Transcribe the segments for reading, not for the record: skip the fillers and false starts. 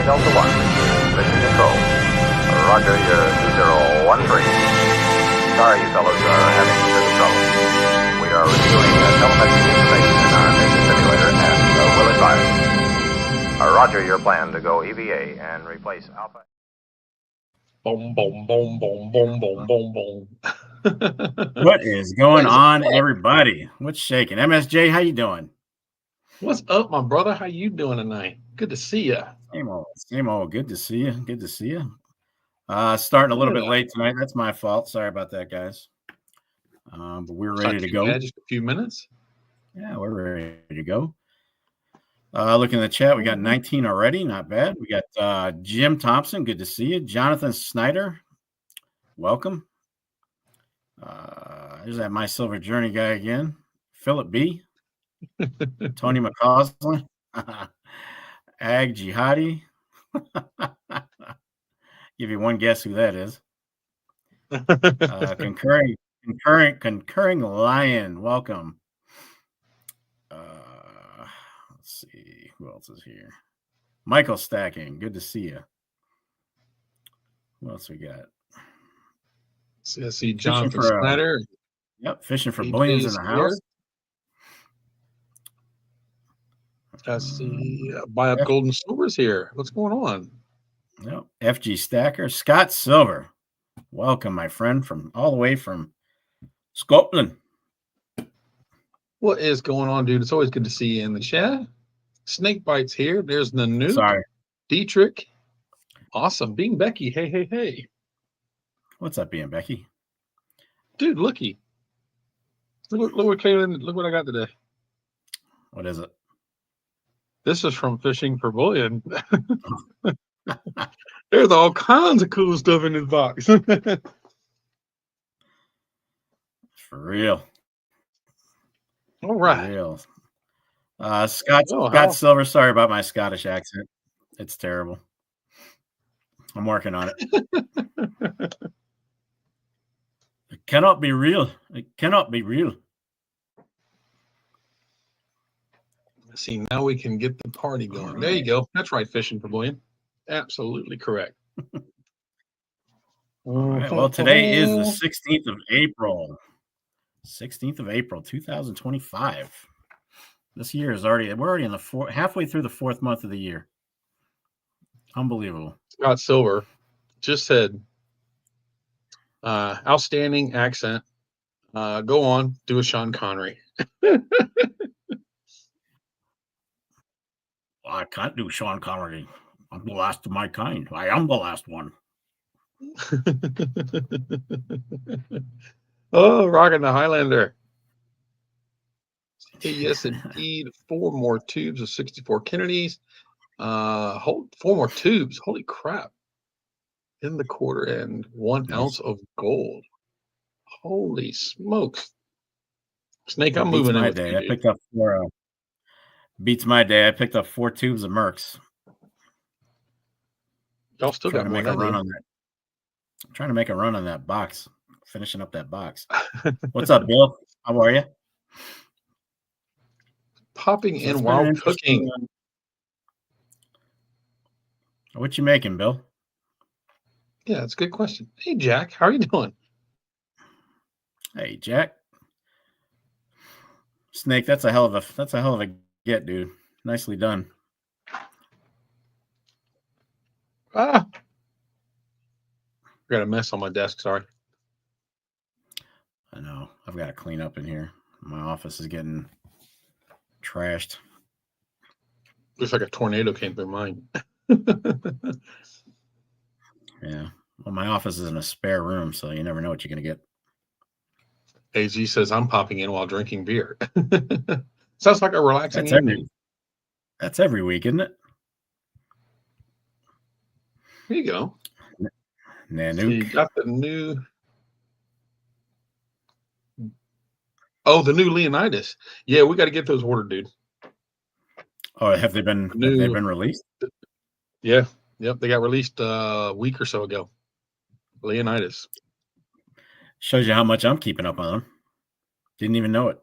Delta 1, mission control. Roger, your 2013. Sorry you fellows are having a bit of trouble. We are reviewing telemetry information in our mission simulator and will advise. Roger, your plan to go EVA and replace Alpha. Boom, boom, boom, boom, boom, boom, boom, boom. What is going on, everybody? What's shaking? MSJ, how you doing? What's up, my brother? How you doing tonight? Good to see you. Same old. Good to see you. Good to see you. Starting a little bit late tonight. That's my fault. Sorry about that, guys. But we're ready to go. Just a few minutes. Yeah, we're ready to go. Looking at the chat, we got 19 already. Not bad. We got Jim Thompson. Good to see you. Jonathan Snyder, welcome. There's that My Silver Journey guy again. Philip B. Tony McCausland. Ag Jihadi. Give you one guess who that is. Concurring Lion. Welcome. Let's see who else is here. Michael Stacking. Good to see you. Who else we got? I see Jonathan Snyder. Yep, fishing for bullions in the house. I see Buy Up Gold and Silver's here. What's going on? Yep, FG Stacker. Scott Silver. Welcome, my friend, from all the way from Scotland. What is going on, dude? It's always good to see you in the chat. Snake Bites here. There's the new Dietrich. Awesome. Being Becky. Hey. What's up, being Becky? Dude, looky. Look what I got today. What is it? This is from Fishing for Bullion. There's all kinds of cool stuff in this box. For real. All right. For real. Scott Silver, sorry about my Scottish accent. It's terrible. I'm working on it. It cannot be real. It cannot be real. See, now we can get the party going. There you go. That's right, Fishing for Bullion. Absolutely correct. All right. Well, today is the 16th of April. 16th of April, 2025. This year is we're already in the halfway through the fourth month of the year. Unbelievable. Scott Silver just said, outstanding accent. Go on, do a Sean Connery. I can't do Sean Connery. I'm the last of my kind. I am the last one. Oh, rocking the Highlander. Hey, yes, indeed. 4 more tubes of 64 Kennedys. 4 more tubes. Holy crap. In the quarter and 1 ounce of gold. Holy smokes. Snake, I'm moving in with you, I picked up 4 beats my day. I picked up 4 tubes of Mercs. Y'all still got more a run on that. I'm trying to make a run on that box. Finishing up that box. What's up, Bill? How are you? Popping in while cooking. What you making, Bill? Yeah, that's a good question. Hey, Jack, how are you doing? Hey, Jack. Snake, that's a hell of a get, dude. Nicely done. Got a mess on my desk. Sorry. I know. I've got to clean up in here. My office is getting trashed. Looks like a tornado came through mine. Yeah. Well, my office is in a spare room, so you never know what you're going to get. AZ says, I'm popping in while drinking beer. Sounds like a relaxing evening. That's every week, isn't it? There you go. Nanook. So you got the new... Oh, the new Leonidas. Yeah, we got to get those ordered, dude. Oh, have they been released? Yeah. Yep, they got released a week or so ago. Leonidas. Shows you how much I'm keeping up on them. Didn't even know it.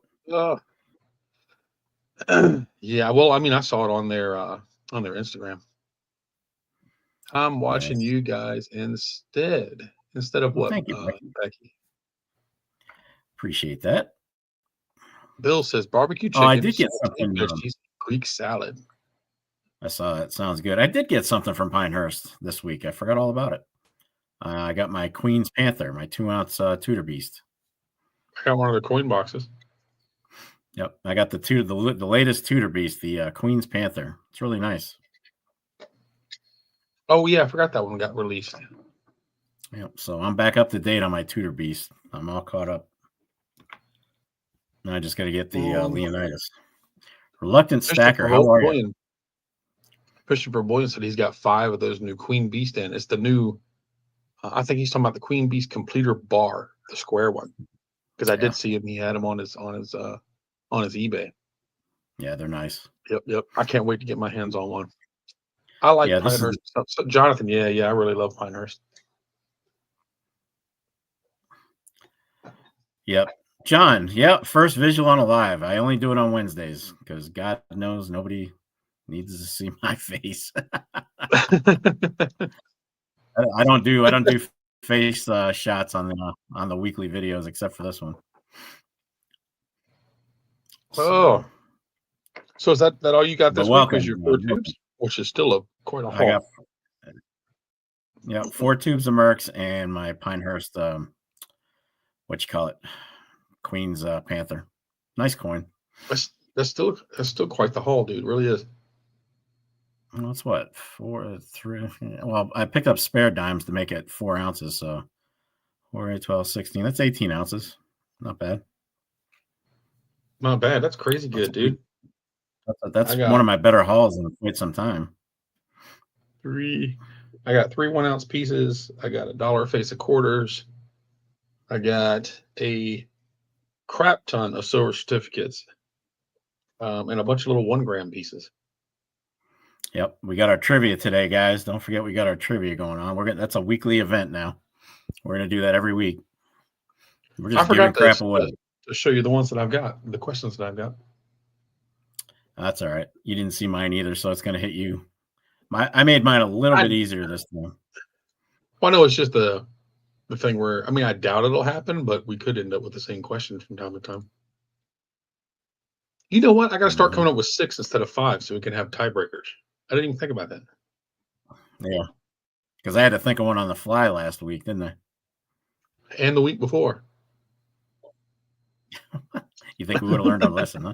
Yeah, well, I mean, I saw it on their Instagram. I'm watching Nice. you guys instead of Well, what, thank you, Becky. Becky? Appreciate that. Bill says barbecue Oh, I chicken, did get saltine something. veggies, Greek salad. I saw that. Sounds good. I did get something from Pinehurst this week. I forgot all about it. I got my Queen's Panther, my 2-ounce Tudor Beast. I got one of the coin boxes. Yep, I got the latest Tudor Beast, the Queen's Panther. It's really nice. Oh yeah, I forgot that one got released. Yep. So I'm back up to date on my Tudor Beast. I'm all caught up. And I just got to get the Leonidas. Reluctant Stacker. How are you? Christopher Boylan said he's got 5 of those new Queen Beast in. It's the new. I think he's talking about the Queen Beast Completer bar, the square one, because I did see him. He had them on his eBay. Yeah, they're nice. Yep. I can't wait to get my hands on one. I like Pinehurst stuff. So Jonathan, yeah, I really love Pinehurst. Yep. John, first visual on a live. I only do it on Wednesdays because God knows nobody needs to see my face. I don't do face shots on the weekly videos except for this one. So is that all you got this week? Was your 4 tubes, which is still quite a haul. I got 4 tubes of Mercs and my Pinehurst what you call it, Queen's Panther. Nice coin. That's still quite the haul, dude. It really is. Well, that's what 4, 3. Well, I picked up spare dimes to make it 4 ounces. So 4, 8, 12, 16. That's 18 ounces. Not bad. Not bad. That's crazy good, dude. That's one of my better hauls in quite some time. I got 3 1-ounce pieces. I got $1 face of quarters. I got a crap ton of silver certificates, and a bunch of little 1 gram pieces. Yep, we got our trivia today, guys. Don't forget we got our trivia going on. That's a weekly event now. We're gonna do that every week. We're just giving crap away. To show you the ones that I've got, the questions that I've got. That's all right. You didn't see mine either, so it's gonna hit you. I made mine a little bit easier this time. Well, I know it's just the thing where, I doubt it'll happen, but we could end up with the same question from time to time. You know what? I got to start coming up with 6 instead of 5 so we can have tiebreakers. I didn't even think about that. Yeah, because I had to think of one on the fly last week, didn't I? And the week before. You think we would have learned our lesson, huh?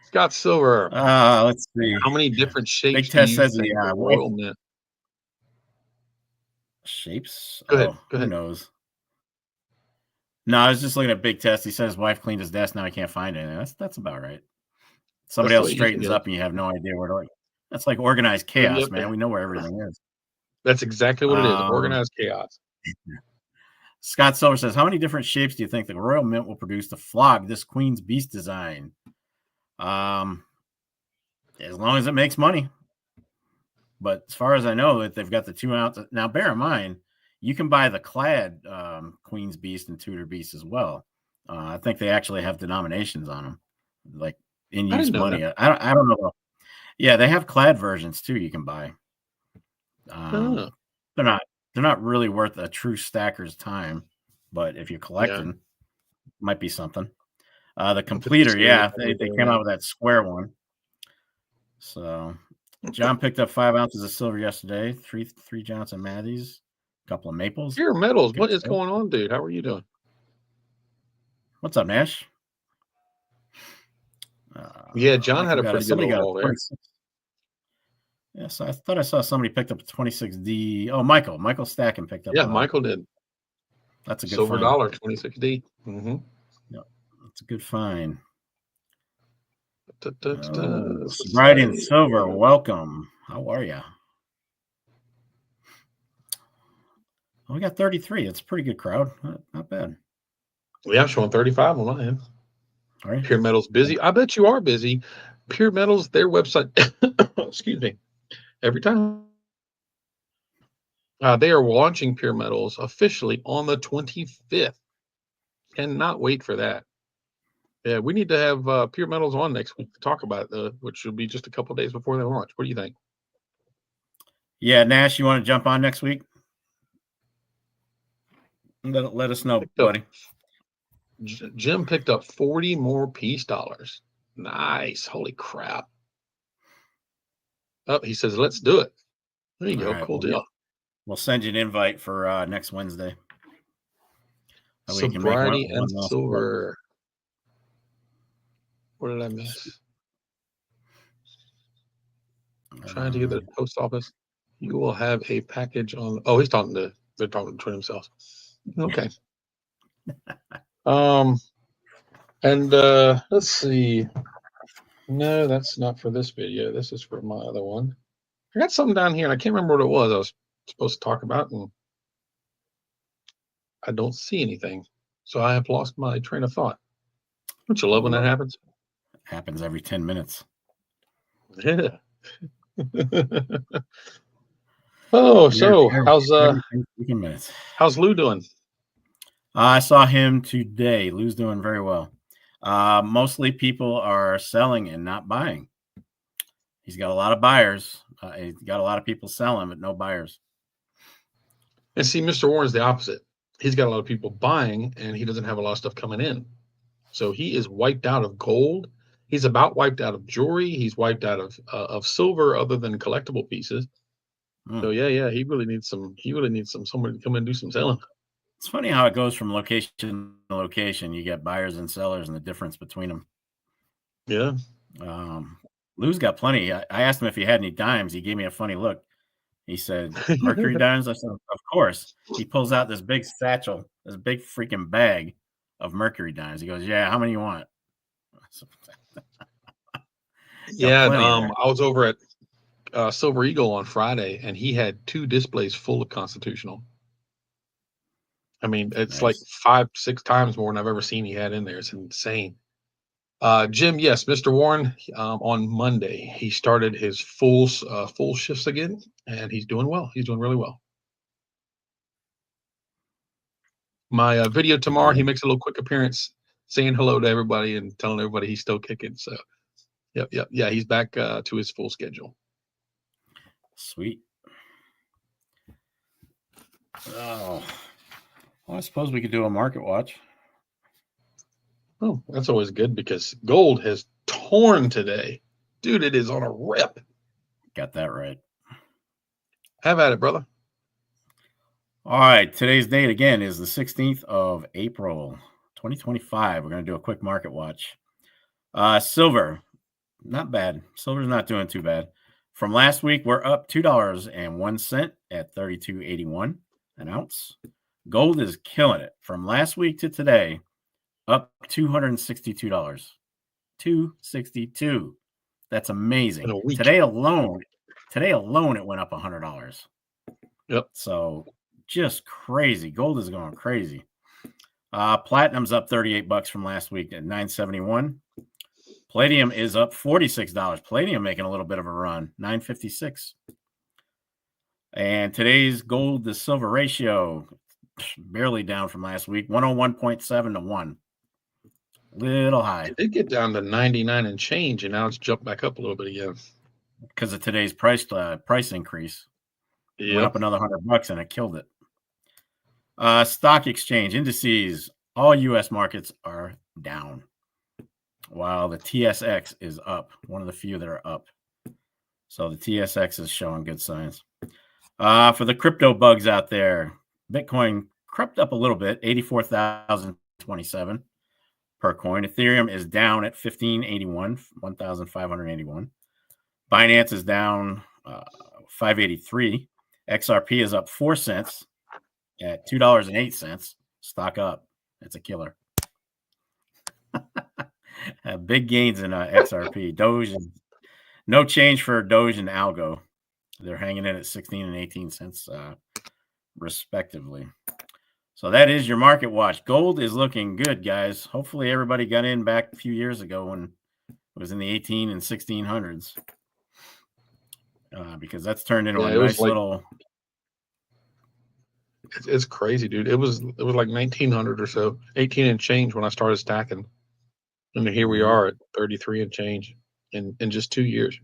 Scott Silver. Let's see. How many different shapes Big Test says Royal Mint? Shapes? Go ahead. Who knows? No, I was just looking at Big Test. He said his wife cleaned his desk. Now he can't find anything. That's about right. Somebody else straightens up and you have no idea where to look. That's like organized chaos, man. We know where everything is. That's exactly what it is. Organized chaos. Scott Silver says, how many different shapes do you think the Royal Mint will produce to flog this Queen's Beast design? As long as it makes money. But as far as I know, that they've got the 2 ounce. Now, bear in mind, you can buy the clad Queen's Beast and Tudor Beast as well. I think they actually have denominations on them, like in use money. I don't know. Yeah, they have clad versions too. You can buy. They're not really worth a true stacker's time, but if you're collecting, it might be something. The completer, they came out with that square one. So John picked up 5 ounces of silver yesterday, 3 Johnson Matthews, a couple of maples. Pure metals. What is going on, dude? How are you doing? What's up, Nash? John had a pretty good haul there. Yeah, so I thought I saw somebody picked up a 26D. Oh, Michael Stacken picked up. Yeah, Michael did. That's a good silver find. dollar 26D. Mm-hmm. Yep, that's a good find. Sobriety and Silver, welcome. How are you? We got 33. It's a pretty good crowd. Not bad. Yeah, I'm showing 35 on my end. All right. Pure Metals busy. I bet you are busy. Pure Metals, their website. Excuse me. Every time. They are launching Pure Metals officially on the 25th. Cannot wait for that. Yeah, we need to have Pure Metals on next week to talk about it, which will be just a couple days before they launch. What do you think? Yeah, Nash, you want to jump on next week? Let us know, buddy. Jim picked up 40 more peace dollars. Nice. Holy crap. Oh, he says, let's do it. There you go. Right, cool deal. We'll send you an invite for next Wednesday. Sobriety and silver. What did I miss? Trying to get to the post office. You will have a package on. Oh, they're talking between themselves. Okay. And let's see. No, that's not for this video. This is for my other one. I got something down here, and I can't remember what it was I was supposed to talk about, and I don't see anything. So I have lost my train of thought. Don't you love when that happens? It happens every 10 minutes. Yeah. Oh, so how's Lou doing? I saw him today. Lou's doing very well. Mostly people are selling and not buying. He's got a lot of buyers. He's got a lot of people selling, but no buyers. And see, Mr. Warren's the opposite. He's got a lot of people buying, and he doesn't have a lot of stuff coming in. So he is wiped out of gold. He's about wiped out of jewelry. He's wiped out of silver, other than collectible pieces. So yeah, he really needs some. Somebody to come in and do some selling. It's funny how it goes from location to location. You get buyers and sellers, and the difference between them. Yeah. Lou's got plenty. I asked him if he had any dimes. He gave me a funny look. He said, "Mercury dimes." I said, "Of course." He pulls out this big satchel, this big freaking bag of Mercury dimes. He goes, "Yeah, how many you want?" Yeah, I was over at Silver Eagle on Friday, and he had 2 displays full of Constitutional. I mean, it's Nice. like 5-6 times more than I've ever seen he had in there. It's insane. Jim, yes, Mr. Warren, on Monday, he started his full shifts again, and he's doing well. He's doing really well. My video tomorrow, he makes a little quick appearance, saying hello to everybody and telling everybody he's still kicking. So, yeah, he's back to his full schedule. Sweet. Oh, well, I suppose we could do a market watch. Oh, that's always good because gold has torn today. Dude, it is on a rip. Got that right. Have at it, brother. All right. Today's date again is the 16th of April, 2025. We're going to do a quick market watch. Silver, not bad. Silver's not doing too bad. From last week, we're up $2.01 at $32.81 an ounce. Gold is killing it. From last week to today, up $262. $262. That's amazing. Today alone, it went up $100. Yep. So just crazy. Gold is going crazy. Platinum's up $38 from last week at $971. Palladium is up $46. Palladium making a little bit of a run, $956. And today's gold to silver ratio, barely down from last week, 101.7 to 1. Little high. It did get down to 99 and change, and now it's jumped back up a little bit again. Because of today's price increase. It went up another $100 and it killed it. Stock exchange indices, all U.S. markets are down, while the TSX is up. One of the few that are up. So the TSX is showing good signs. For the crypto bugs out there, Bitcoin crept up a little bit, 84,027 per coin. Ethereum is down at 1,581. Binance is down 583. XRP is up 4 cents at $2.08. Stock up. It's a killer. Big gains in XRP. Doge, no change for Doge and Algo. They're hanging in at 16 and 18 cents, respectively. So that is your market watch. Gold is looking good, guys. Hopefully everybody got in back a few years ago when it was in the 18 and 1600s. Because that's turned into a nice little. It's crazy, dude. It was like 1900 or so, 18 and change when I started stacking, and here we are at 33 and change in just 2 years.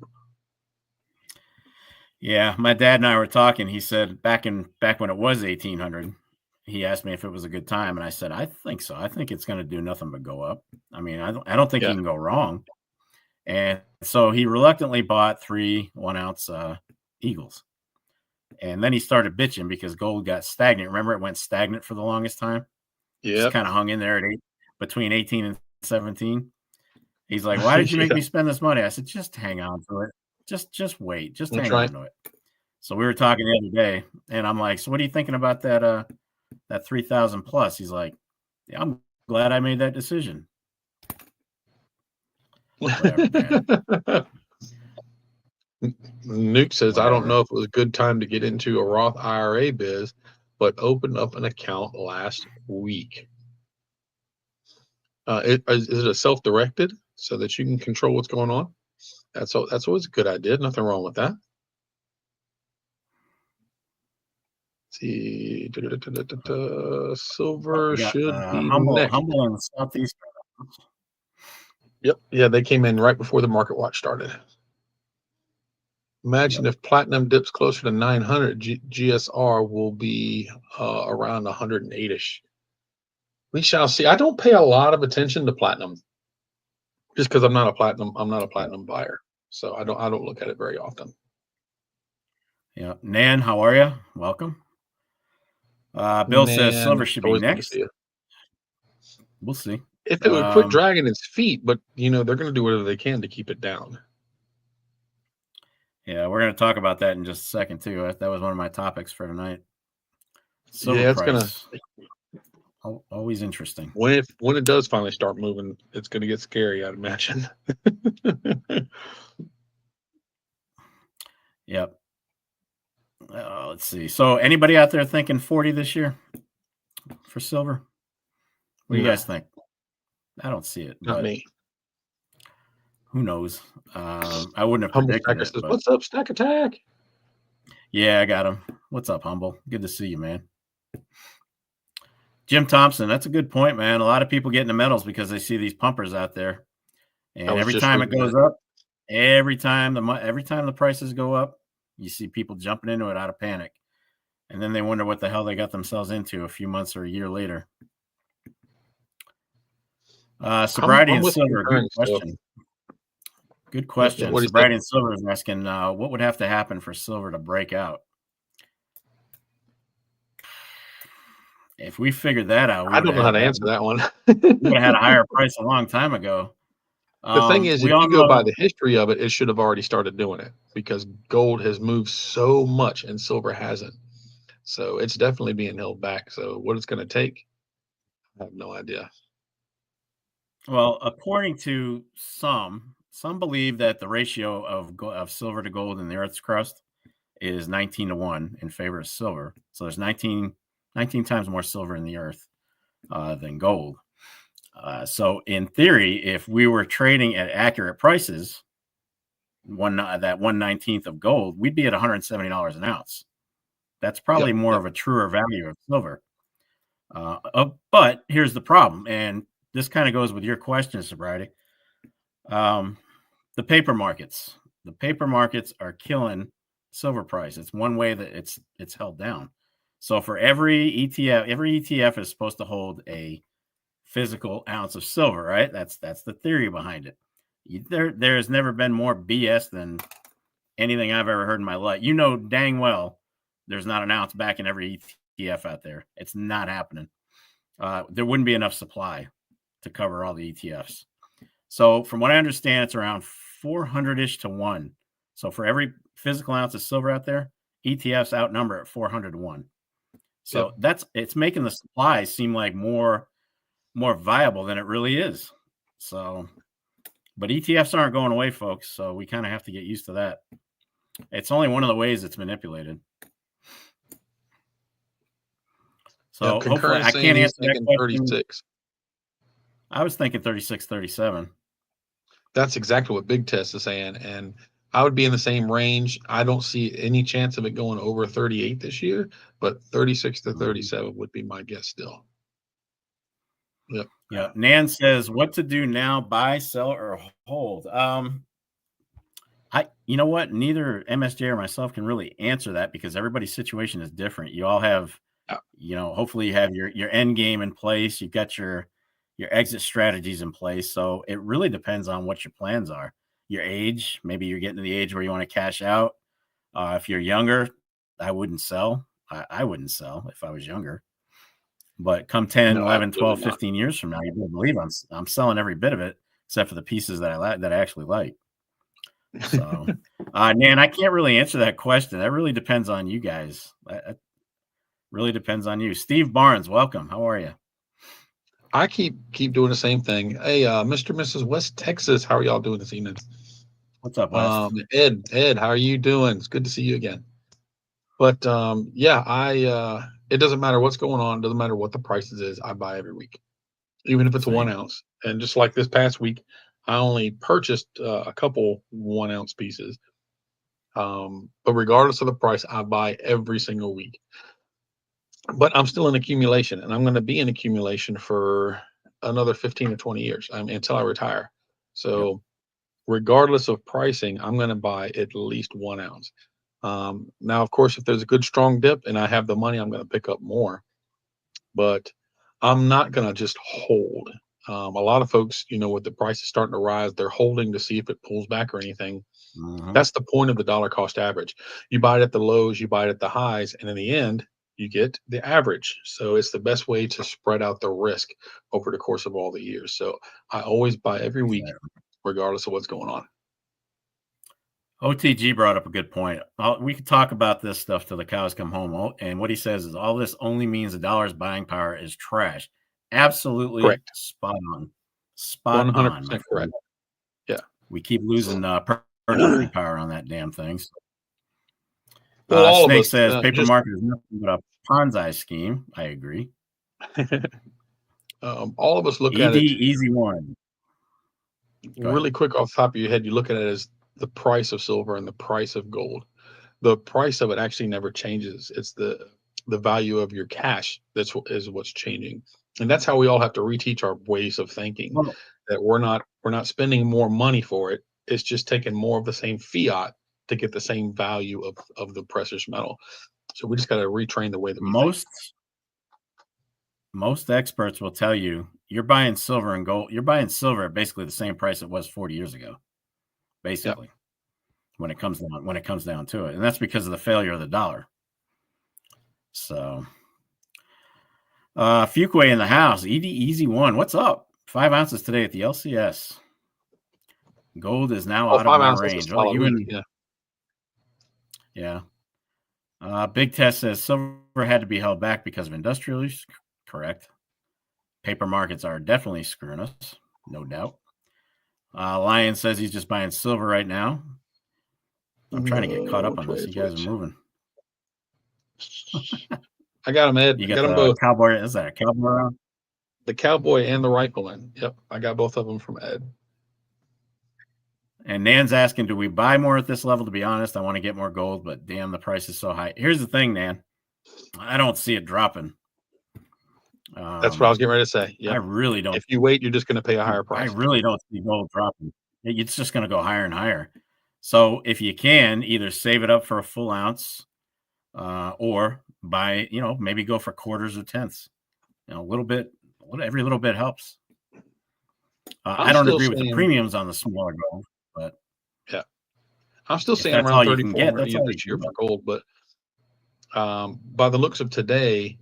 Yeah, my dad and I were talking. He said back when it was 1800, he asked me if it was a good time, and I said I think so. I think it's going to do nothing but go up. I mean, I don't think you can go wrong. And so he reluctantly bought 3 1-ounce Eagles, and then he started bitching because gold got stagnant. Remember, it went stagnant for the longest time. Just kind of hung in there at between 18 and 17. He's like, "Why did you make me spend this money?" I said, "Just hang on to it. Just wait. Just hang on to it." So we were talking the other day, and I'm like, "So what are you thinking about that 3,000 plus?" He's like, "Yeah, I'm glad I made that decision." Whatever, man. Nuke says, I don't know if it was a good time to get into a Roth IRA biz, but opened up an account last week. Is it a self-directed so that you can control what's going on? That's always a good idea. Nothing wrong with that. Let's see, silver should be next. Humble in the Southeast. Yep. Yeah, they came in right before the market watch started. Imagine if platinum dips closer to 900, GSR will be around 108-ish. We shall see. I don't pay a lot of attention to platinum, just because I'm not a platinum buyer, so I don't look at it very often. Yeah, Nan, how are you? Welcome. Bill says silver should be next. We'll see if it would quit dragging its feet, but they're going to do whatever they can to keep it down. Yeah, we're going to talk about that in just a second too. That was one of my topics for tonight. Silver price. Always interesting. When it does finally start moving, it's going to get scary, I'd imagine. Yep. Let's see. So, anybody out there thinking 40 this year for silver? What do you guys think? I don't see it. Not me. Who knows? I wouldn't have predicted it. Says, what's up, Stack Attack? Yeah, I got him. What's up, Humble? Good to see you, man. Jim Thompson, that's a good point, man. A lot of people get into metals because they see these pumpers out there, and every time it goes up, every time the prices go up, you see people jumping into it out of panic, and then they wonder what the hell they got themselves into a few months or a year later. Sobriety and silver, good question. Good question. Yeah, Sobriety and silver is asking, what would have to happen for silver to break out? If we figured that out, I don't know how to answer that one. We would have had a higher price a long time ago. The thing is, if you go by the history of it, it should have already started doing it because gold has moved so much and silver hasn't. So it's definitely being held back. So what it's going to take, I have no idea. Well, according to some believe that the ratio of silver to gold in the Earth's crust is 19-1 in favor of silver. So there's 19 times more silver in the Earth than gold. So in theory, if we were trading at accurate prices, that 1/19 of gold, we'd be at $170 an ounce. That's probably more of a truer value of silver. But here's the problem, and this kind of goes with your question, Sobriety. The paper markets. The paper markets are killing silver price. It's one way that it's held down. So for every ETF is supposed to hold a physical ounce of silver, right? That's the theory behind it. There's never been more BS than anything I've ever heard in my life. You know dang well there's not an ounce back in every ETF out there. It's not happening. There wouldn't be enough supply to cover all the ETFs. So from what I understand, it's around 400-ish to 1. So for every physical ounce of silver out there, ETFs outnumber at 400 to 1. So it's making the supply seem like more viable than it really is. So, but ETFs aren't going away, folks. So we kind of have to get used to that. It's only one of the ways it's manipulated. So hopefully I can't answer that question. 36. I was thinking 36, 37. That's exactly what Big Test is saying. And I would be in the same range. I don't see any chance of it going over 38 this year, but 36 to 37 would be my guess still. Yep. Yeah. Nan says, what to do now, buy, sell, or hold? You know what? Neither MSJ or myself can really answer that because everybody's situation is different. You all have, hopefully you have your end game in place. You've got your exit strategies in place. So it really depends on what your plans are. Your age, maybe you're getting to the age where you want to cash out. If you're younger, I wouldn't sell. I wouldn't sell if I was younger. But come 10, 11, 12, 15 years from now, you better believe I'm selling every bit of it except for the pieces that I actually like. So, Nan, I can't really answer that question. That really depends on you guys. It really depends on you. Steve Barnes, welcome. How are you? I keep doing the same thing. Hey, Mr. and Mrs. West Texas, how are y'all doing this evening? What's up, West? Ed, how are you doing? It's good to see you again. But yeah, it doesn't matter what's going on. It doesn't matter what the prices is. I buy every week, even if it's 1 ounce. And just like this past week, I only purchased a couple 1 ounce pieces. But regardless of the price, I buy every single week. But I'm still in accumulation, and I'm going to be in accumulation for another 15 or 20 years until I retire. So regardless of pricing, I'm going to buy at least 1 ounce. Now, of course, if there's a good strong dip and I have the money, I'm going to pick up more. But I'm not going to just hold. A lot of folks, with the price is starting to rise, they're holding to see if it pulls back or anything. That's the point of the dollar cost average. You buy it at the lows, you buy it at the highs, and in the end, you get the average. So it's the best way to spread out the risk over the course of all the years. So I always buy every week, regardless of what's going on. OTG brought up a good point. We could talk about this stuff till the cows come home. And what he says is all this only means the dollar's buying power is trash. Absolutely correct. Spot on. Spot 100% on, my correct. Yeah. We keep losing purchasing power on that damn thing. Well, Snake says paper market is nothing but a Ponzi scheme. I agree. All of us look at it. Easy one. Really quick off the top of your head, you look at it as the price of silver and the price of gold. The price of it actually never changes. It's the value of your cash is what's changing, and that's how we all have to reteach our ways of thinking. That we're not spending more money for it. It's just taking more of the same fiat to get the same value of the precious metal. So we just got to retrain the way that we think. Most experts will tell you you're buying silver and gold. You're buying silver at basically the same price it was 40 years ago, basically, when it comes down to it. And that's because of the failure of the dollar. So Fuquay in the house, easy one. What's up? 5 ounces today at the LCS. Gold is now out of my range. Well, Big Test says silver had to be held back because of industrial use. Correct. Paper markets are definitely screwing us, no doubt. Lion says he's just buying silver right now. I'm trying to get caught up on this. You guys are moving. I got them, Ed. You got them both. Cowboy. Is that a cowboy around? The cowboy and the rifleman. Yep, I got both of them from Ed. And Nan's asking, do we buy more at this level? To be honest, I want to get more gold, but damn, the price is so high. Here's the thing, Nan. I don't see it dropping. That's what I was getting ready to say. Yeah, I really don't. If you wait, you're just going to pay a higher price. I really don't see gold dropping. It's just going to go higher and higher. So if you can, either save it up for a full ounce, or buy, maybe go for quarters or tenths. A little bit. Every little bit helps. I don't agree with the premiums on the smaller gold, but yeah, I'm still saying around 3,400 this year for gold. But by the looks of today,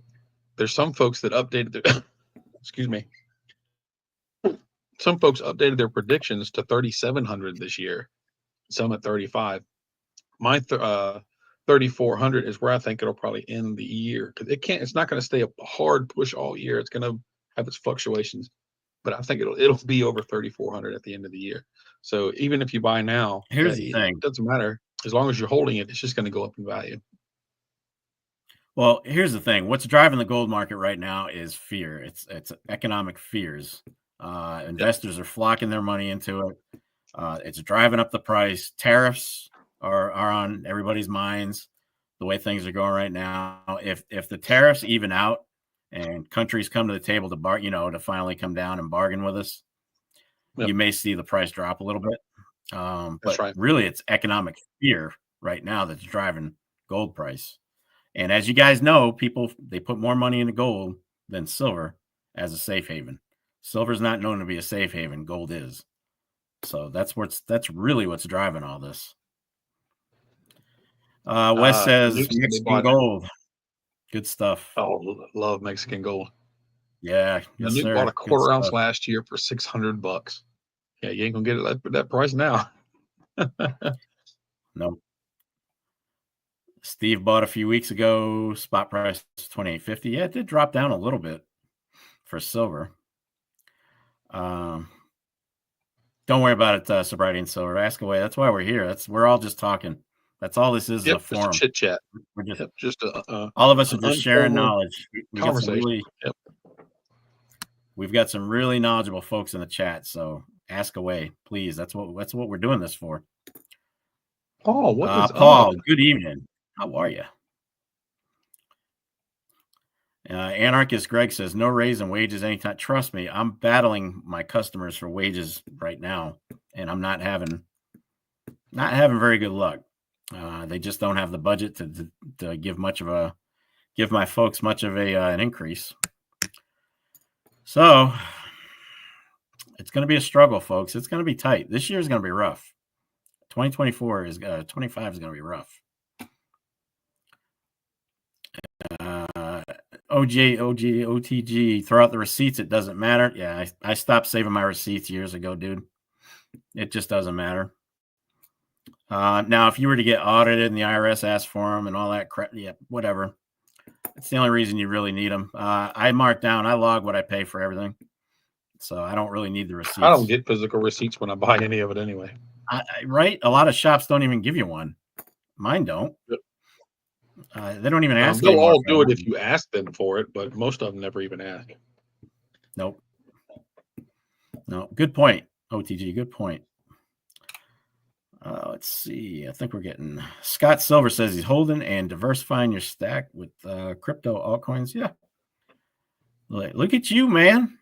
there's some folks that updated their excuse me. Some folks updated their predictions to 3,700 this year. Some at 35. My 3,400 is where I think it'll probably end the year, because it's not going to stay a hard push all year. It's going to have its fluctuations, but I think it'll be over 3,400 at the end of the year. So even if you buy now, here's the thing. It doesn't matter. As long as you're holding it, it's just going to go up in value. Well, here's the thing. What's driving the gold market right now is fear. It's economic fears. Investors are flocking their money into it. It's driving up the price. Tariffs are on everybody's minds. The way things are going right now, if the tariffs even out and countries come to the table to to finally come down and bargain with us, you may see the price drop a little bit. But right. really, it's economic fear right now that's driving gold price. And as you guys know, people, they put more money into gold than silver as a safe haven. Silver is not known to be a safe haven. Gold is. So that's really what's driving all this. Wes says Mexican gold. Good stuff. Oh, love Mexican gold. Yeah, yes, Nuke sir. bought a quarter ounce last year for $600. Yeah, you ain't gonna get it at that price now. No. Steve bought a few weeks ago. Spot price $28.50. Yeah, it did drop down a little bit for silver. Don't worry about it, sobriety and silver. Ask away. That's why we're here. We're all just talking. That's all this is. Yep, a forum. Just a chit chat. We're just all of us are just sharing knowledge. We got some conversation. We've got some really knowledgeable folks in the chat. So ask away, please. That's what we're doing this for. Paul, what is Paul? up? Good evening. How are you? Anarchist Greg says no raise in wages anytime. Trust me, I'm battling my customers for wages right now, and I'm not having very good luck. They just don't have the budget to give my folks much of an increase. So it's going to be a struggle, folks. It's going to be tight. This year is going to be rough. 2024 is 25 is going to be rough. OTG, throw out the receipts. It doesn't matter. Yeah, I stopped saving my receipts years ago, dude. It just doesn't matter. Now, if you were to get audited and the IRS asked for them and all that crap, yeah, whatever. It's the only reason you really need them. I log what I pay for everything. So I don't really need the receipts. I don't get physical receipts when I buy any of it anyway. Right? A lot of shops don't even give you one. Mine don't. Yep. They don't even ask. They'll all do it if you ask them for it, but most of them never even ask. Nope. No. Good point, OTG. Good point. Let's see. I think we're getting Scott Silver says he's holding and diversifying your stack with crypto altcoins. Yeah. Look at you, man.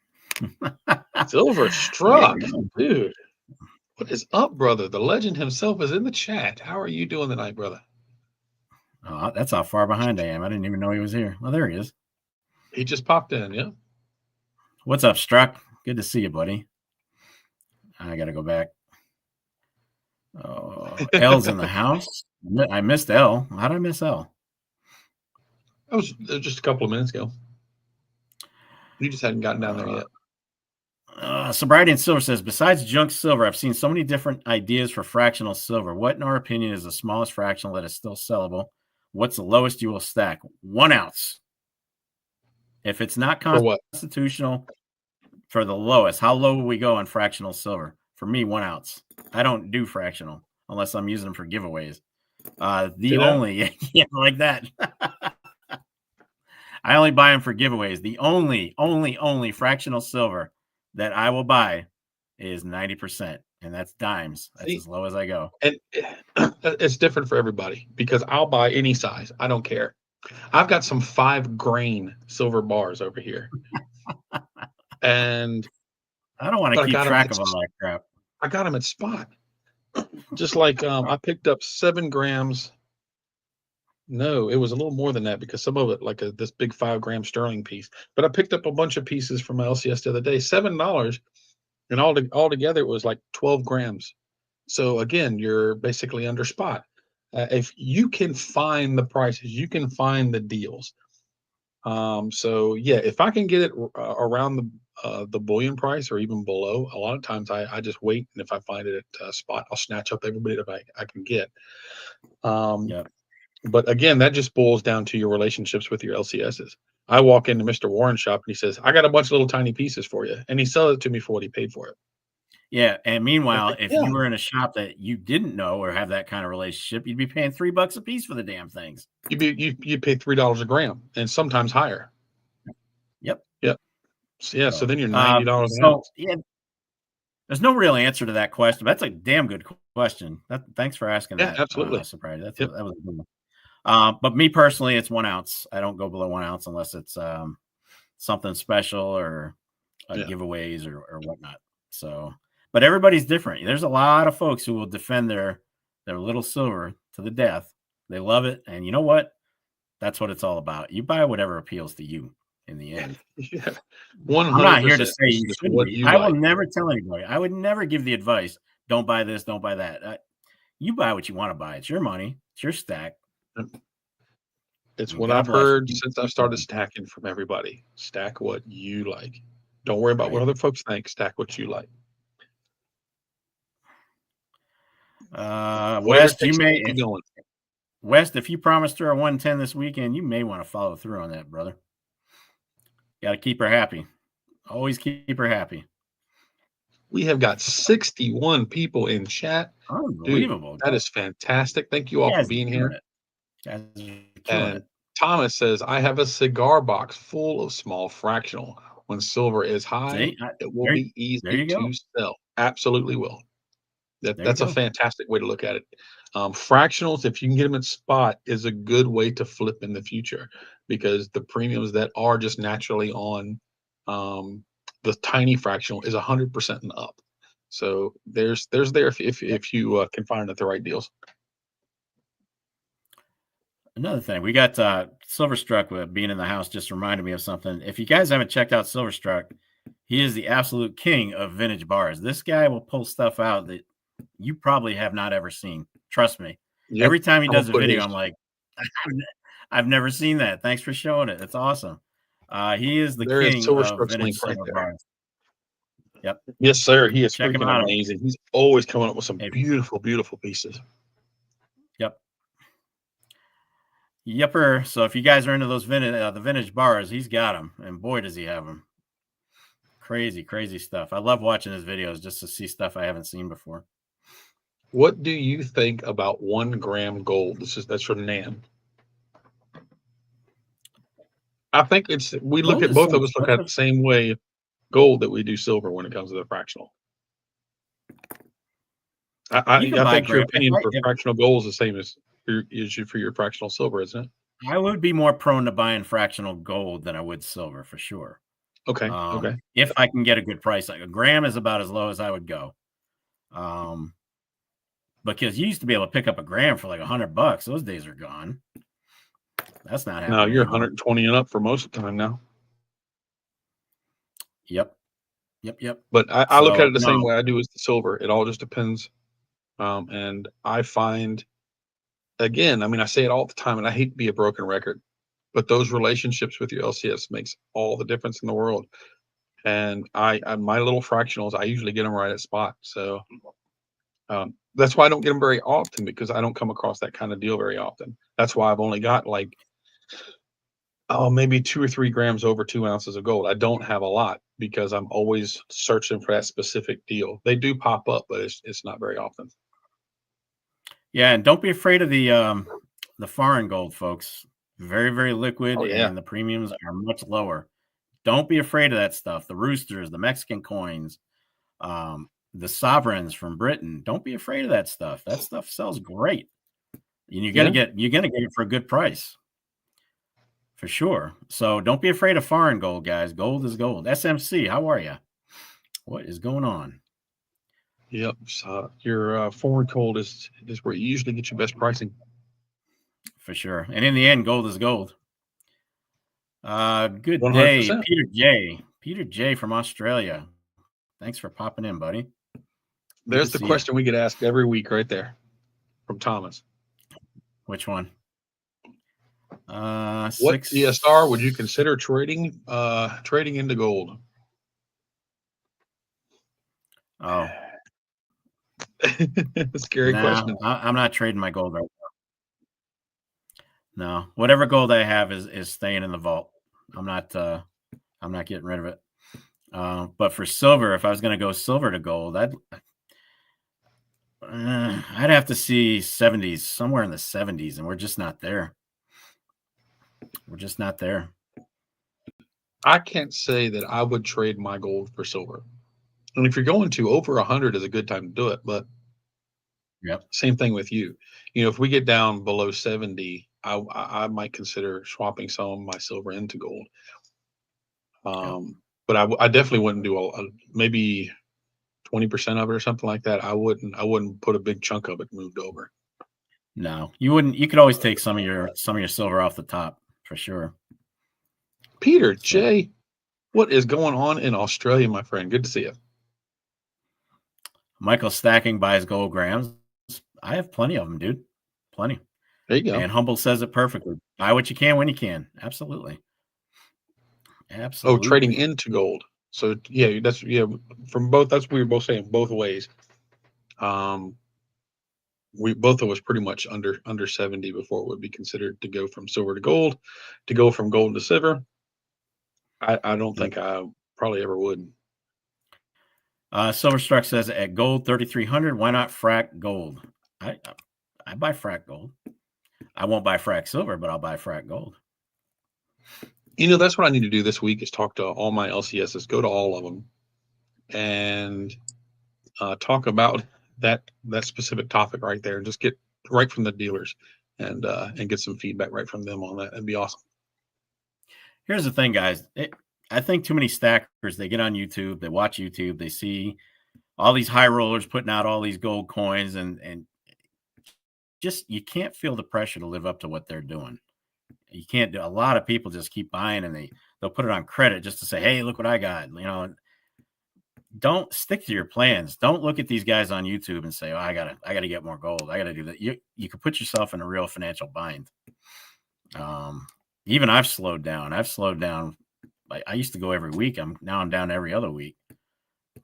Silver struck, dude. What is up, brother? The legend himself is in the chat. How are you doing tonight, brother? Oh, that's how far behind I am. I didn't even know he was here. Well, there he is. He just popped in, yeah. What's up, Struck? Good to see you, buddy. I got to go back. Oh, L's in the house. I missed L. How did I miss L? That was just a couple of minutes ago. You just hadn't gotten down there yet. Sobriety and Silver says, besides junk silver, I've seen so many different ideas for fractional silver. What, in our opinion, is the smallest fractional that is still sellable? What's the lowest you will stack? 1 ounce. If it's not constitutional for the lowest, how low will we go on fractional silver? For me, 1 ounce. I don't do fractional unless I'm using them for giveaways. Yeah, like that. I only buy them for giveaways. The only fractional silver that I will buy is 90%, and that's dimes. That's as low as I go. And it's different for everybody because I'll buy any size. I don't care. I've got some 5-grain silver bars over here. And I don't want to keep track of all that crap. I got them at spot. Just like I picked up 7 grams. No, it was a little more than that because some of it, like this big 5-gram sterling piece. But I picked up a bunch of pieces from my LCS the other day, $7, and all together it was like 12 grams. So again, you're basically under spot. If you can find the prices, you can find the deals. So yeah, if I can get it around the bullion price or even below, a lot of times I just wait, and if I find it at a spot, I'll snatch up everybody that I can get. But again, that just boils down to your relationships with your LCSs. I walk into Mr. Warren's shop and he says, I got a bunch of little tiny pieces for you. And he sells it to me for what he paid for it. Yeah. And meanwhile, if you were in a shop that you didn't know or have that kind of relationship, you'd be paying $3 a piece for the damn things. You pay $3 a gram and sometimes higher. Yep. So then you're $90 an ounce. Yeah. There's no real answer to that question. That's a damn good question. Thanks for asking that. Absolutely. Surprise. That was a good one. But me personally, it's 1 ounce. I don't go below 1 ounce unless it's something special or giveaways or whatnot. So, But everybody's different. There's a lot of folks who will defend their little silver to the death. They love it. And you know what? That's what it's all about. You buy whatever appeals to you in the end. Yeah, 100%. I'm not here to say you shouldn't be. I will never tell anybody. I would never give the advice, don't buy this, don't buy that. You buy what you want to buy. It's your money. It's your stack. It's what I've heard since I started stacking from everybody. Stack what you like. Don't worry about what other folks think. Stack what you like. West, West, if you promised her a 110 this weekend, you may want to follow through on that, brother. Got to keep her happy. Always keep her happy. We have got 61 people in chat. Unbelievable. Dude, that is fantastic. Thank you all for being here. And Thomas says, I have a cigar box full of small fractional. When silver is high, it will be easy to sell. Absolutely will. That's a fantastic way to look at it. Fractionals, if you can get them at spot, is a good way to flip in the future, because the premiums that are just naturally on the tiny fractional is 100% and up. So there's there if you can find it at the right deals. Another thing, we got Silverstruck with being in the house just reminded me of something. If you guys haven't checked out Silverstruck, he is the absolute king of vintage bars. This guy will pull stuff out that you probably have not ever seen. Trust me. Yep. Every time he does a video, I'm like, I've never seen that. Thanks for showing it. It's awesome. He is the king of vintage silver bars. Yep. Yes, sir. He is freaking amazing. He's always coming up with some beautiful, beautiful pieces. Yep. Yepper. So if you guys are into those the vintage bars, he's got them, and boy, does he have them. Crazy, crazy stuff. I love watching his videos just to see stuff I haven't seen before. What do you think about 1 gram gold? That's from Nan. I think we look at both of us look at the same way gold that we do silver when it comes to the fractional. I think your opinion for fractional gold is the same as for your fractional silver, isn't it? I would be more prone to buying fractional gold than I would silver for sure. Okay. Okay. If I can get a good price, like a gram is about as low as I would go. Because you used to be able to pick up a gram for like $100. Those days are gone. That's not happening. No, you're 120 and up for most of the time now. Yep. But I look at it the same way I do as the silver. It all just depends. And I find, again, I mean, I say it all the time, and I hate to be a broken record, but those relationships with your LCS makes all the difference in the world. And my little fractionals, I usually get them right at spot. So that's why I don't get them very often, because I don't come across that kind of deal very often. That's why I've only got like, maybe 2 or 3 grams over 2 ounces of gold. I don't have a lot because I'm always searching for that specific deal. They do pop up, but it's not very often. Yeah, and don't be afraid of the foreign gold, folks. Very, very liquid, and the premiums are much lower. Don't be afraid of that stuff. The roosters, the Mexican coins, the sovereigns from Britain. Don't be afraid of that stuff. That stuff sells great. And you're gonna get it for a good price. For sure. So don't be afraid of foreign gold, guys. Gold is gold. SMC, how are you? What is going on? Yep. So your foreign gold is where you usually get your best pricing. For sure. And in the end, gold is gold. Good 100%. Day, Peter J. Peter J from Australia. Thanks for popping in, buddy. There's the question we get asked every week right there from Thomas. Which one? What CSR would you consider trading into gold? Oh. Scary question. I'm not trading my gold right now. No. Whatever gold I have is staying in the vault. I'm not getting rid of it. But for silver, if I was going to go silver to gold, I'd have to see 70s, somewhere in the 70s, and we're just not there. We're just not there. I can't say that I would trade my gold for silver. And if you're going to, over 100 is a good time to do it. But same thing with you. You know, if we get down below 70, I might consider swapping some of my silver into gold. But I definitely wouldn't do maybe 20% of it or something like that, I wouldn't put a big chunk of it moved over. No, you wouldn't. You could always take some of your silver off the top for sure. Peter J, what is going on in Australia, my friend? Good to see you. Michael Stacking buys gold grams. I have plenty of them, dude. Plenty. There you go. And Humble says it perfectly. Buy what you can when you can. Absolutely. Oh, trading into gold. So yeah, from both. That's what we were both saying both ways. We both of us pretty much under 70 before it would be considered to go from silver to gold, to go from gold to silver. I don't think I probably ever would. Silverstruck says at gold 3,300, why not frac gold? I buy frac gold. I won't buy frac silver, but I'll buy frac gold. That's what I need to do this week is talk to all my LCSs, go to all of them, and talk about that specific topic right there, and just get right from the dealers and get some feedback right from them on that. That'd be awesome. Here's the thing, guys. I think too many stackers, they get on YouTube, they watch YouTube, they see all these high rollers putting out all these gold coins, and just you can't feel the pressure to live up to what they're doing. You can't do. A lot of people just keep buying, and they'll put it on credit just to say, hey, look what I got. Don't stick to your plans. Don't look at these guys on YouTube and say, oh, I gotta get more gold. I gotta do that. You could put yourself in a real financial bind. Even I've slowed down. I used to go every week. I'm down every other week.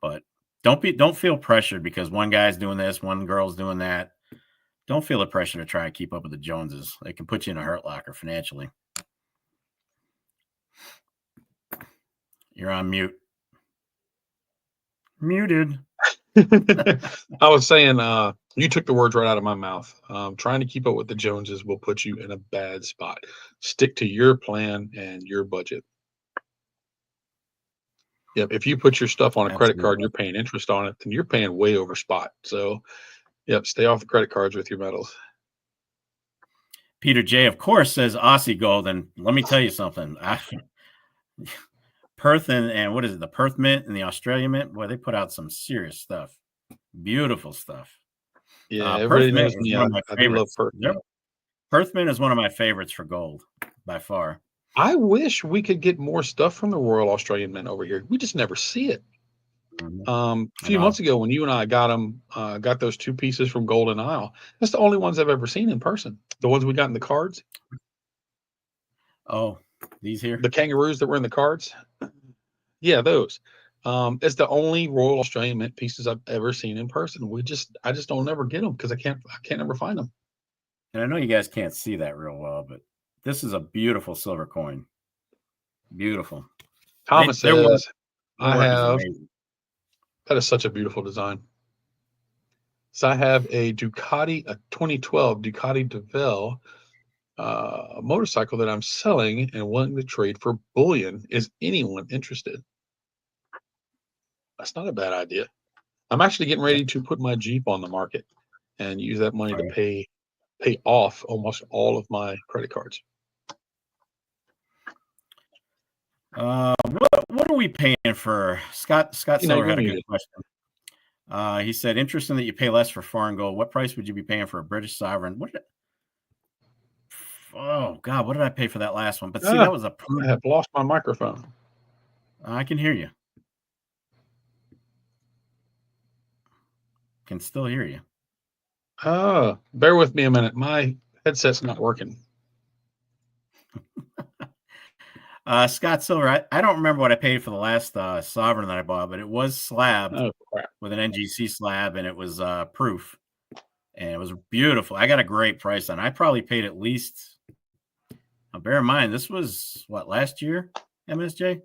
But don't feel pressured because one guy's doing this, one girl's doing that. Don't feel the pressure to try and keep up with the Joneses. It can put you in a hurt locker financially. You're on mute. Muted. I was saying, you took the words right out of my mouth. Trying to keep up with the Joneses will put you in a bad spot. Stick to your plan and your budget. Yep. If you put your stuff on a credit card and you're paying interest on it, then you're paying way over spot. So, yep, stay off the credit cards with your metals. Peter J, of course, says Aussie gold. And let me tell you something. Perth and what is it? The Perth Mint and the Australian Mint. Boy, they put out some serious stuff. Beautiful stuff. Yeah, everybody knows me. I do love Perth. Perth Mint is one of my favorites for gold by far. I wish we could get more stuff from the Royal Australian Mint over here. We just never see it. A few months ago when you and I got those two pieces from Golden Isle, that's the only ones I've ever seen in person. The ones we got in the cards. Oh, these here? The kangaroos that were in the cards? Yeah, those. It's the only Royal Australian Mint pieces I've ever seen in person. I just don't ever get them because I can't ever find them. And I know you guys can't see that real well, but this is a beautiful silver coin. Beautiful. Thomas says, that is such a beautiful design. So I have a 2012 Ducati DeVille motorcycle that I'm selling and wanting to trade for bullion. Is anyone interested? That's not a bad idea. I'm actually getting ready to put my Jeep on the market and use that money to pay off almost all of my credit cards. What are we paying for? Scott Silver had a good question. He said, interesting that you pay less for foreign gold. What price would you be paying for a British sovereign? Oh God, what did I pay for that last one? But see, that was a I have lost my microphone. I can hear you. Can still hear you. Bear with me a minute. My headset's not working. Scott Silver, I don't remember what I paid for the last sovereign that I bought, but it was slabbed with an NGC slab, and it was proof, and it was beautiful. I got a great price on it. I probably paid at least. Bear in mind, this was what, last year, MSJ,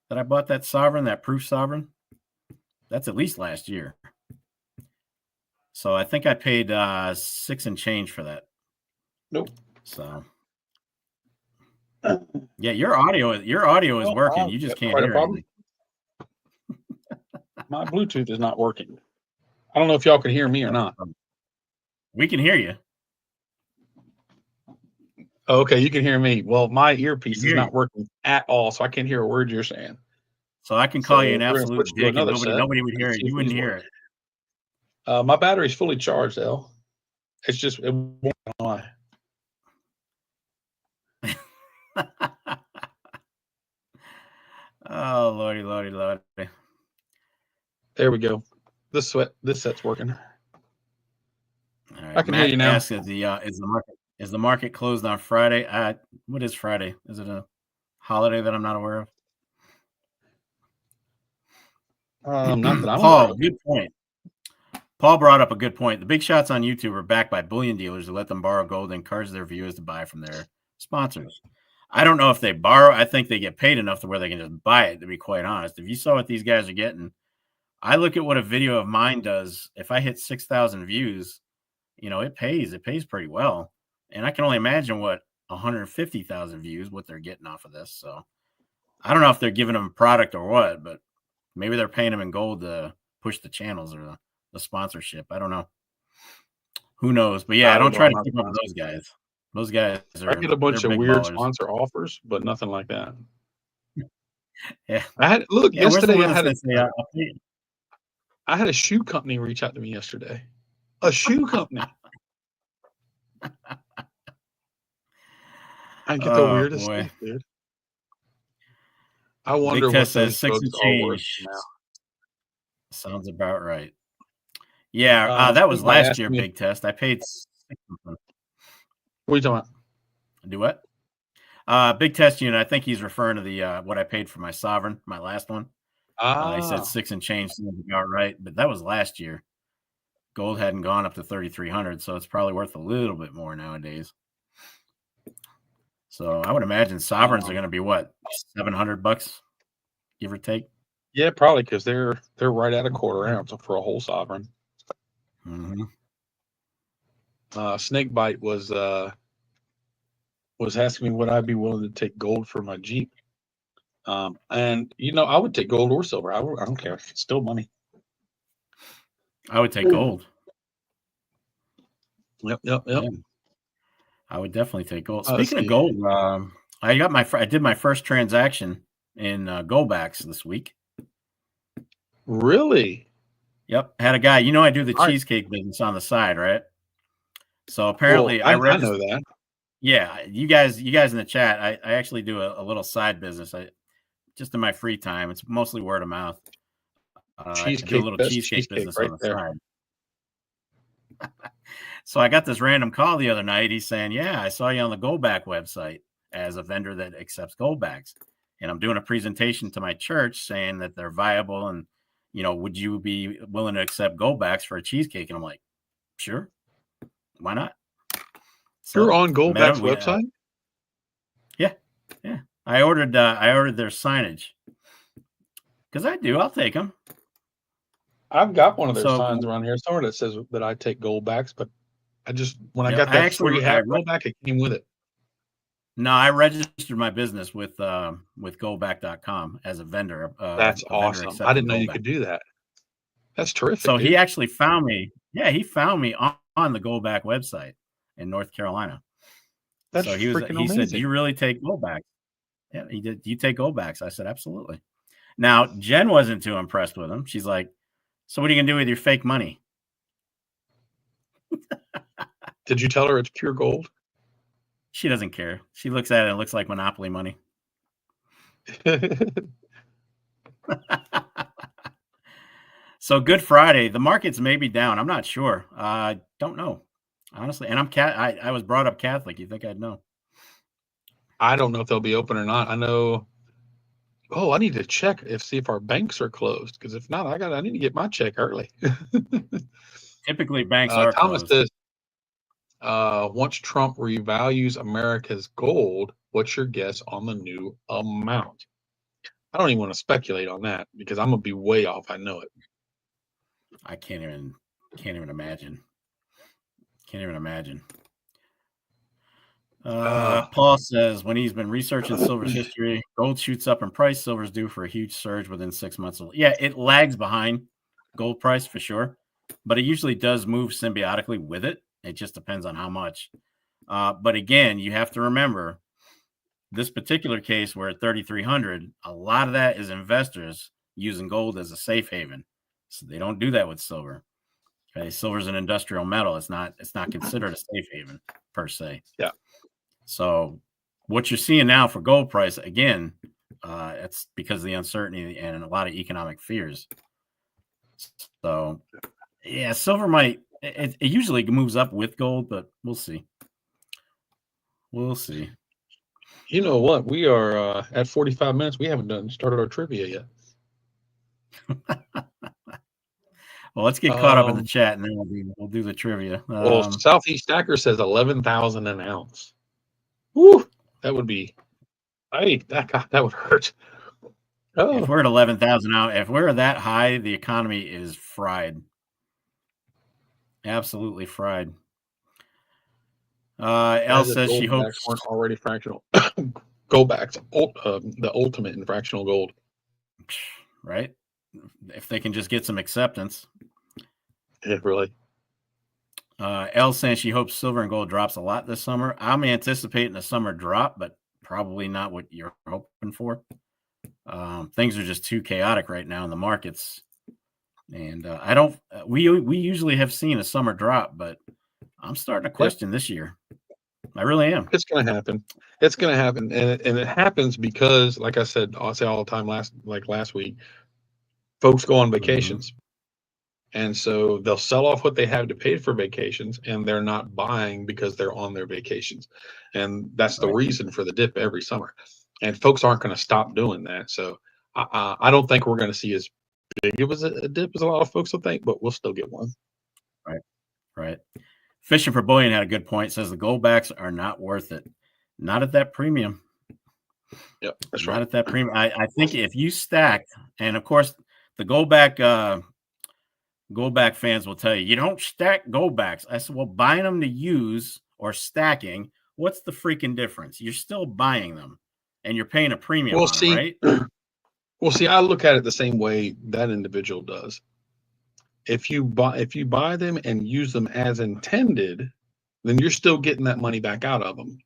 that I bought that sovereign, that proof sovereign. That's at least last year. So I think I paid $6 and change for that. Nope. So. Yeah, your audio is working. You just can't hear anything. My Bluetooth is not working. I don't know if y'all can hear me or not. We can hear you. Okay, you can hear me. Well, my earpiece is not working at all, so I can't hear a word you're saying. So I can call you an we're gonna absolute switch to dick, and another set nobody would and hear it. see if You wouldn't these hear work. it. My battery's fully charged, L. It's just it won't lie. Oh, lordy. There we go. This set's working. All right. I can Matt hear you now. asks, is the market closed on Friday? What is Friday? Is it a holiday that I'm not aware of? Not that I'm Paul, aware of. good point. Paul brought up a good point. The big shots on YouTube are backed by bullion dealers who let them borrow gold and encourage their viewers to buy from their sponsors. I don't know if they borrow. I think they get paid enough to where they can just buy it, to be quite honest. If you saw what these guys are getting, I look at what a video of mine does. If I hit 6,000 views, it pays. It pays pretty well. And I can only imagine what 150,000 views, what they're getting off of this. So I don't know if they're giving them a product or what, but maybe they're paying them in gold to push the channels or the sponsorship. I don't know. Who knows? But yeah, I don't try to keep up with those guys. Those guys I get a bunch of big weird ballers. sponsor offers, but nothing like that. Yeah. Yesterday I had a shoe company reach out to me yesterday. A shoe company. I get the weirdest stuff, dude. I wonder what those drugs are worth now. Sounds about right. Yeah, that was last year. Big test. I paid. What are you talking about? Do what? Big test unit. I think he's referring to the what I paid for my sovereign, my last one. He said 6 and change seems about right, but that was last year. Gold hadn't gone up to 3,300, so it's probably worth a little bit more nowadays. So I would imagine sovereigns are going to be what, $700, give or take. Yeah, probably because they're right at a quarter ounce for a whole sovereign. Mm-hmm. Snakebite was asking me would I be willing to take gold for my Jeep, and I would take gold or silver. I don't care. It's still money. I would take gold. Yep. Yeah. I would definitely take gold. Speaking of gold, I did my first transaction in Goldbacks this week. Really? Yep. Had a guy. I do the cheesecake business on the side, right? So apparently, I know that. Yeah, you guys in the chat. I actually do a little side business. Just in my free time. It's mostly word of mouth. I do a little cheesecake business on the side. So I got this random call the other night. He's saying, "Yeah, I saw you on the Goldback website as a vendor that accepts Goldbacks, and I'm doing a presentation to my church saying that they're viable, and would you be willing to accept Goldbacks for a cheesecake?" And I'm like, "Sure, why not?" So you're on Goldback's website? Yeah. I ordered their signage because I'll take them. I've got one of their signs around here somewhere that says that I take Goldbacks, but I got that free hat Goldback, it came with it. No, I registered my business with Goldback.com as a vendor. That's awesome. I didn't know you could do that. That's terrific. So he actually found me. Yeah, he found me on the Goldback website in North Carolina. That's so he said, "Do you really take Goldbacks?" Yeah, he did. "Do you take Goldbacks?" I said, "Absolutely." Now, Jen wasn't too impressed with him. She's like, "So what are you going to do with your fake money?" Did you tell her it's pure gold? She doesn't care. She looks at it and it looks like Monopoly money. So Good Friday. The markets may be down. I'm not sure. I don't know, honestly. And I was brought up Catholic. You think I'd know? I don't know if they'll be open or not. I know. Oh, I need to check see if our banks are closed. Because if not, I need to get my check early. Typically, banks are Thomas closed. Says, once Trump revalues America's gold, what's your guess on the new amount? I don't even want to speculate on that because I'm gonna be way off. I know it. I can't even imagine. Can't even imagine. Paul says when he's been researching silver's history, gold shoots up in price. Silver's due for a huge surge within 6 months. Yeah, it lags behind gold price for sure, but it usually does move symbiotically with it. It just depends on how much. But again, you have to remember this particular case, we're at 3,300. A lot of that is investors using gold as a safe haven. So they don't do that with silver. Okay, silver is an industrial metal. It's not considered a safe haven per se. Yeah. So what you're seeing now for gold price, again, it's because of the uncertainty and a lot of economic fears. So yeah, silver might, it usually moves up with gold, but we'll see. We'll see. You know what? We are at 45 minutes. We haven't started our trivia yet. Well, let's get caught up in the chat, and then we'll do the trivia. Well, Southeast Stacker says 11,000 an ounce. Woo! That would be, that would hurt. Oh. If we're at 11,000 out, if we're that high, the economy is fried. Absolutely fried. Elle says she hopes weren't already fractional. Goldbacks, the ultimate in fractional gold. Right? If they can just get some acceptance. Yeah, really. Elle saying she hopes silver and gold drops a lot this summer. I'm anticipating a summer drop, but probably not what you're hoping for. Things are just too chaotic right now in the markets. And we usually have seen a summer drop, but I'm starting to question this year. I really am. It's going to happen. It's going to happen. And it happens because, like I said, I'll say all the time last week, folks go on vacations. Mm-hmm. And so they'll sell off what they have to pay for vacations, and they're not buying because they're on their vacations. And that's the reason for the dip every summer. And folks aren't going to stop doing that. So I don't think we're going to see as big of a dip as a lot of folks will think, but we'll still get one. Right. Fishing for Bullion had a good point. Says the Goldbacks are not worth it. Not at that premium. Yep, that's not right. Not at that premium. I think if you stack, and of course the Goldback fans will tell you don't stack Goldbacks. I said, well, buying them to use or stacking, what's the freaking difference? You're still buying them, and you're paying a premium on them, right? Well, see, I look at it the same way that individual does. If you buy them and use them as intended, then you're still getting that money back out of them.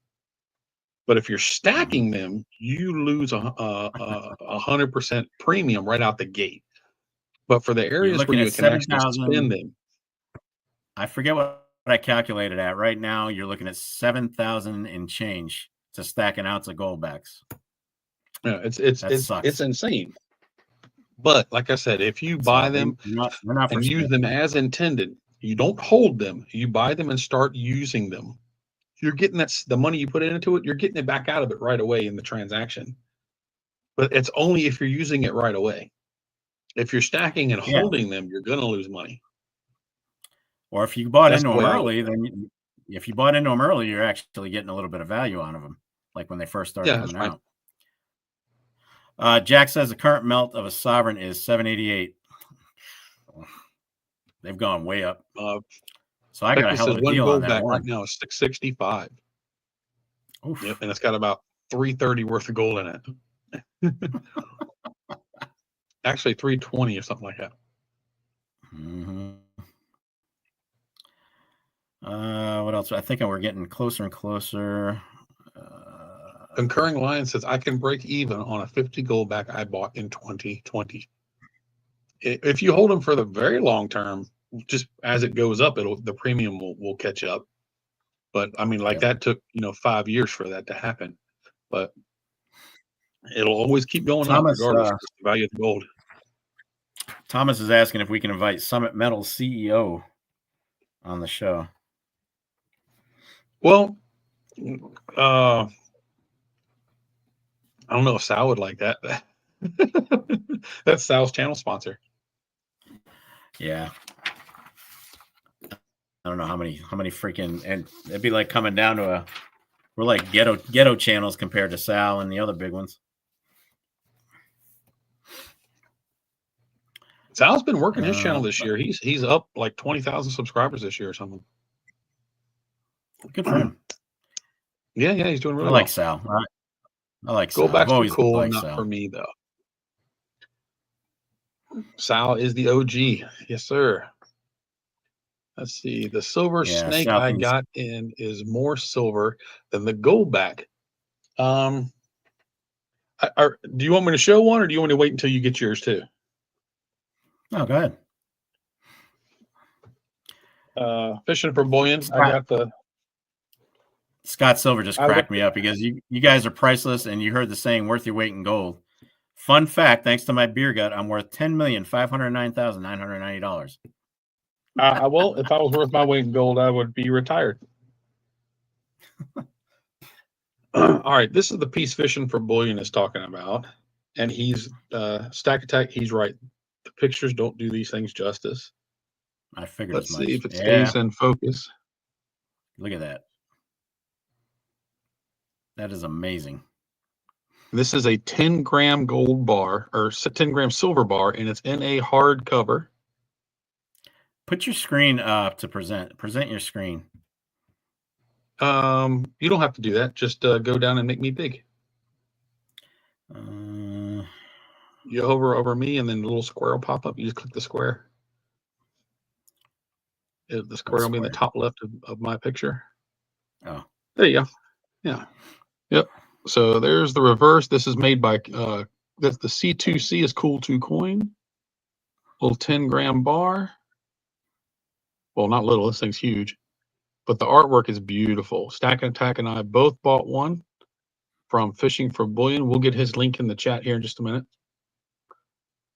But if you're stacking them, you lose a 100% premium right out the gate. But for the areas where you can actually spend them, I forget what I calculated at. Right now, you're looking at 7,000 and change to stack an ounce of Goldbacks. Yeah, it's insane. But like I said, if you buy them and use them as intended, you don't hold them. You buy them and start using them. You're getting the money you put into it. You're getting it back out of it right away in the transaction. But it's only if you're using it right away. If you're stacking and holding them, you're going to lose money. Or if you bought into them early, then if you bought into them early, you're actually getting a little bit of value out of them, like when they first started coming out. Jack says the current melt of a sovereign is 788. They've gone way up. So I got a hell of a deal on that one. Right now is 665. Yep, and it's got about 330 worth of gold in it. Actually, 320 or something like that. Mm-hmm. What else? I think we're getting closer and closer. Concurring Lion says, I can break even on a 50 Goldback I bought in 2020. If you hold them for the very long term, just as it goes up, the premium will catch up. But I mean, that took 5 years for that to happen. But it'll always keep going up regardless of the value of the gold. Thomas is asking if we can invite Summit Metals CEO on the show. Well, I don't know if Sal would like that. That's Sal's channel sponsor. Yeah. I don't know how many freaking, and it'd be like coming down to we're like ghetto channels compared to Sal and the other big ones. Sal's been working his channel this year. He's up like 20,000 subscribers this year or something. Good for him. Yeah, he's doing really well. I like Sal. I like Sal. Goldbacks are cool, not Sal. For me though. Sal is the OG. Yes, sir. Let's see. The silver snake I got in is more silver than the Goldback. Do you want me to show one, or do you want me to wait until you get yours too? Oh, go ahead. Fishing for bullion. Scott, I got the Scott Silver just cracked me up because you guys are priceless, and you heard the saying "worth your weight in gold." Fun fact: thanks to my beer gut, I'm worth $10,509,990. Well, if I was worth my weight in gold, I would be retired. All right, this is the piece Fishing for Bullion is talking about, and he's Stack Attack. He's right. The pictures don't do these things justice. I figured Let's as much. see if it stays in focus. Look at that. That is amazing. This is a 10-gram gold bar, or 10-gram silver bar, and it's in a hard cover. Put your screen up to present. Present your screen. You don't have to do that. Just go down and make me big. You hover over me, and then the little square will pop up. You just click the square. The square will be in the top left of my picture. Oh, there you go. Yeah. Yep. So there's the reverse. This is made by that's the C2C is Cool 2 coin. Little 10-gram bar. Well, not little. This thing's huge. But the artwork is beautiful. Stack Attack and I both bought one from Fishing for Bullion. We'll get his link in the chat here in just a minute.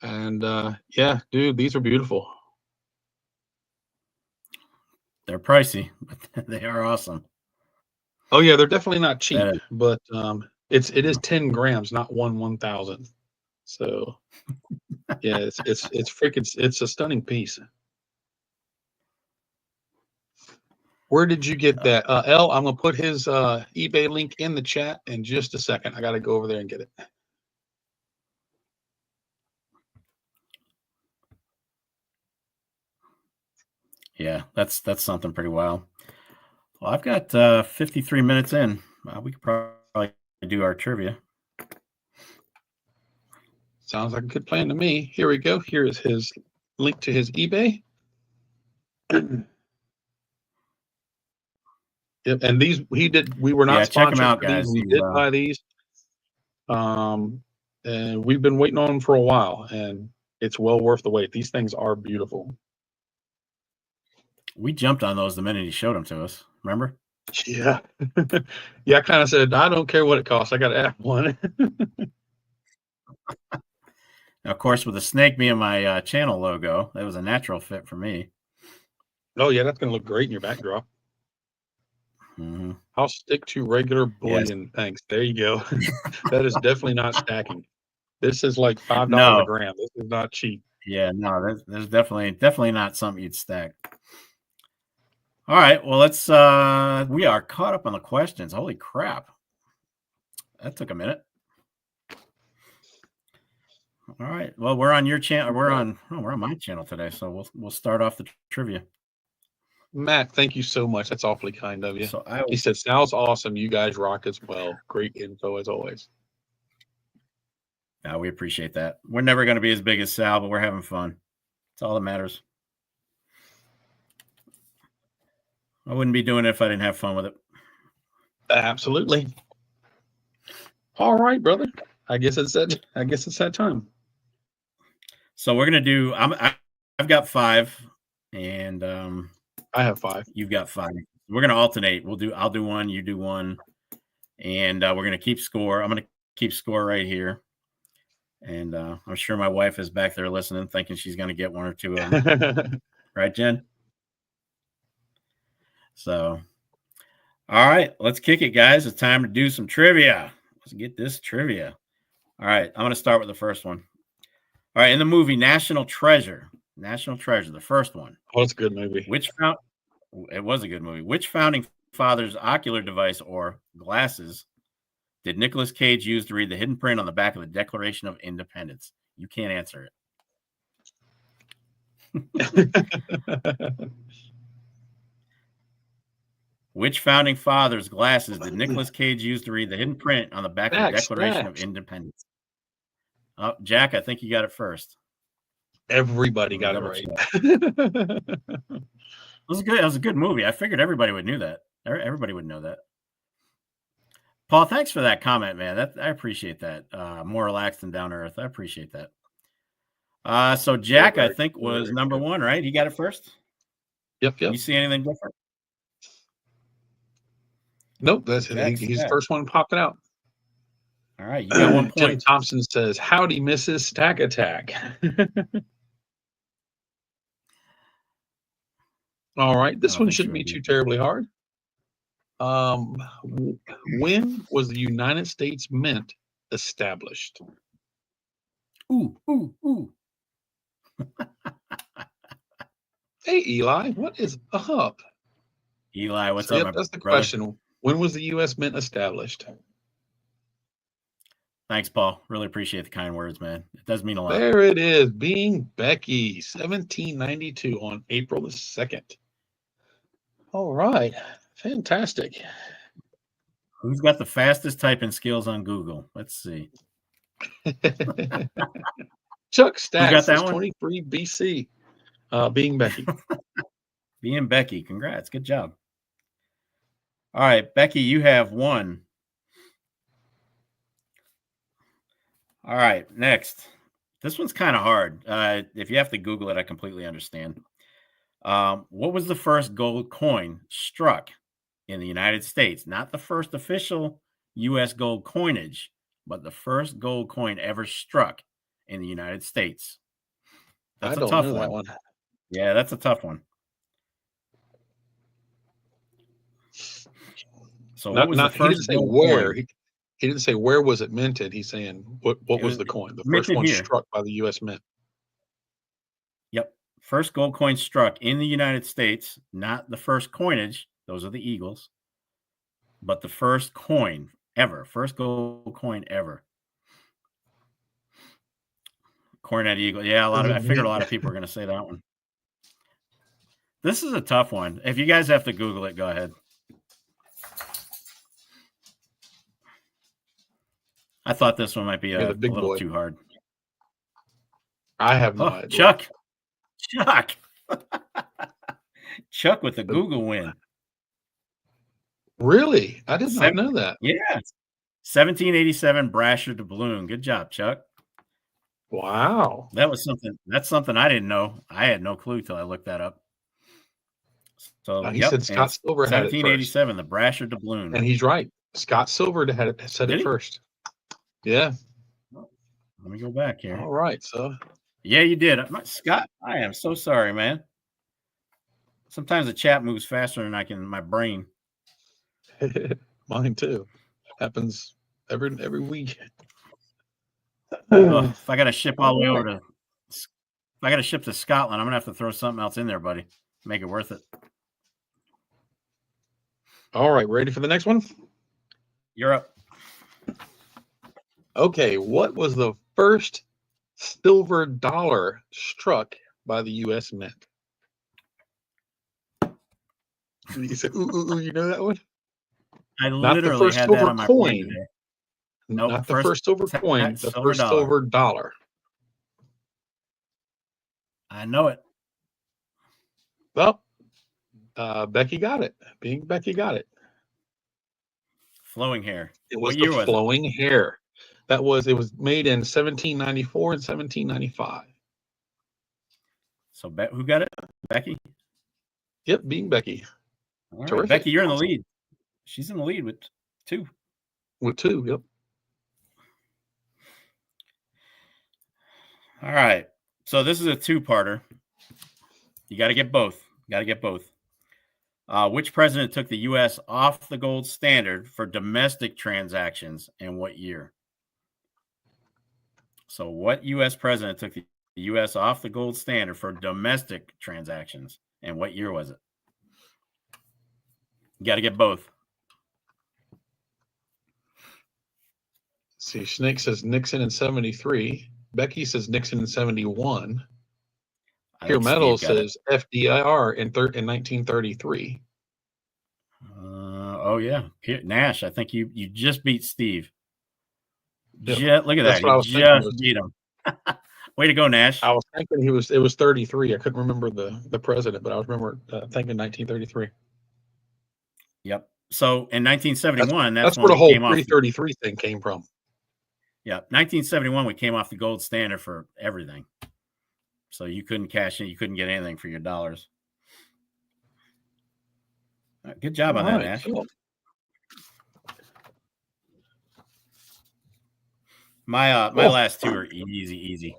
And yeah, dude, these are beautiful. They're pricey, but they are awesome. Oh yeah, they're definitely not cheap, but it is 10 grams, not 1/1000. So yeah, it's freaking, it's a stunning piece. Where did you get that? L, I'm gonna put his eBay link in the chat in just a second. I gotta go over there and get it. Yeah, that's something pretty wild. Well, I've got 53 minutes in. We could probably do our trivia. Sounds like a good plan to me. Here we go. Here is his link to his eBay. Yep, and these we were not check them sponsored out, for guys. these. We did buy these. And we've been waiting on them for a while, and it's well worth the wait. These things are beautiful. We jumped on those the minute he showed them to us. Remember? Yeah. Yeah, I kind of said, I don't care what it costs. I got to have one. Now, of course, with the snake being my channel logo, that was a natural fit for me. Oh, yeah, that's going to look great in your backdrop. Mm-hmm. I'll stick to regular bullion. Yes. Thanks. There you go. That is definitely not stacking. This is like $5 a gram. This is not cheap. Yeah, no, there's definitely not something you'd stack. All right, well, let's we are caught up on the questions. Holy crap. That took a minute. All right. Well, we're on your channel. We're on my channel today, so we'll start off the trivia. Matt, thank you so much. That's awfully kind of you. So he said, "Sal's awesome. You guys rock as well. Great info as always." We appreciate that. We're never going to be as big as Sal, but we're having fun. That's all that matters. I wouldn't be doing it if I didn't have fun with it. Absolutely. All right, brother. I guess it's that time. So we're gonna do. I've got 5, and I have 5. You've got 5. We're gonna alternate. I'll do one. You do one, and we're gonna keep score. I'm gonna keep score right here, and I'm sure my wife is back there listening, thinking she's gonna get 1 or 2 of them. Right, Jen? So, all right, let's kick it, guys. It's time to do some trivia. Let's get this trivia. All right, I'm going to start with the first one. All right, in the movie National Treasure, the first one. Oh, it's a good movie. It was a good movie. Which founding father's ocular device or glasses did Nicolas Cage use to read the hidden print on the back of the Declaration of Independence? You can't answer it. Which founding father's glasses did Nicolas Cage use to read the hidden print on the back of the Declaration of Independence? Oh, Jack, I think you got it first. Everybody got it right. It was good. It was a good movie. I figured everybody would know that. Everybody would know that. Paul, thanks for that comment, man. I appreciate that. More relaxed and down to earth. I appreciate that. So Jack, I think, was number one, right? He got it first? Yep. You see anything different? Nope, he's the first one popping out. All right, you got 1 point. Jim Thompson says, "Howdy, Mrs. Stack Attack." All right, this one shouldn't be too terribly hard. When was the United States Mint established? Ooh. Hey, Eli, what is up? Eli, what's up, my that's the brother? question. When was the U.S. Mint established? Thanks, Paul. Really appreciate the kind words, man. It does mean a lot. There it is. Being Becky, 1792 on April the 2nd. All right. Fantastic. Who's got the fastest typing skills on Google? Let's see. Chuck Stacks says 23 BC. Being Becky. Being Becky. Congrats. Good job. All right, Becky, you have one. All right, next. This one's kind of hard. If you have to Google it, I completely understand. What was the first gold coin struck in the United States? Not the first official U.S. gold coinage, but the first gold coin ever struck in the United States. That's a tough one. Yeah, that's a tough one. So what was the first? He didn't say where. He didn't say where was it minted. He's saying what was the coin? The first one struck by the U.S. Mint. Yep. First gold coin struck in the United States, not the first coinage. Those are the Eagles. But the first coin ever. First gold coin ever. Cornet Eagle. Yeah, I figured a lot of people were going to say that one. This is a tough one. If you guys have to Google it, go ahead. I thought this one might be a little too hard. I have no idea. Chuck. Chuck with the Google win. Really? I did not know that. Yeah. 1787 Brasher doubloon. Good job, Chuck. Wow. That's something I didn't know. I had no clue till I looked that up. So he said Scott Silver had it 1787, the Brasher doubloon. And he's right. Scott Silver said it first. Yeah. Let me go back here. All right. So yeah, you did. Scott, I am so sorry, man. Sometimes the chat moves faster than my brain. Mine too. Happens every week. If I got to ship all the way over if I got to ship to Scotland, I'm gonna have to throw something else in there, buddy. Make it worth it. All right, ready for the next one? You're up. Okay, what was the first silver dollar struck by the U.S. Mint? You said, ooh, you know that one? I literally had that on my brain today. Nope, not the first silver coin, the first silver dollar. I know it. Well, Becky got it. Becky got it. Flowing hair. It was the flowing hair. It was made in 1794 and 1795. So who got it? Becky? Yep, being Becky. All right. Becky, you're in the lead. She's in the lead with 2. With 2, yep. All right. So this is a 2-parter. You got to get both. Which president took the U.S. off the gold standard for domestic transactions and what year? So what U.S. president took the U.S. off the gold standard for domestic transactions and what year was it? You got to get both. See, Snake says Nixon in 73. Becky says Nixon in 71. Here Metal says FDR in 1933. Oh yeah, Nash. I think you just beat Steve. Yep. Look at that. You just beat him. Way to go, Nash. I was thinking it was 33. I couldn't remember the president, but I remember thinking 1933. Yep. So in 1971, that's when where the we whole came off. 333 thing came from. Yeah, 1971, we came off the gold standard for everything. So you couldn't cash in, you couldn't get anything for your dollars. Good job on that, Ash. Cool. My last two are easy.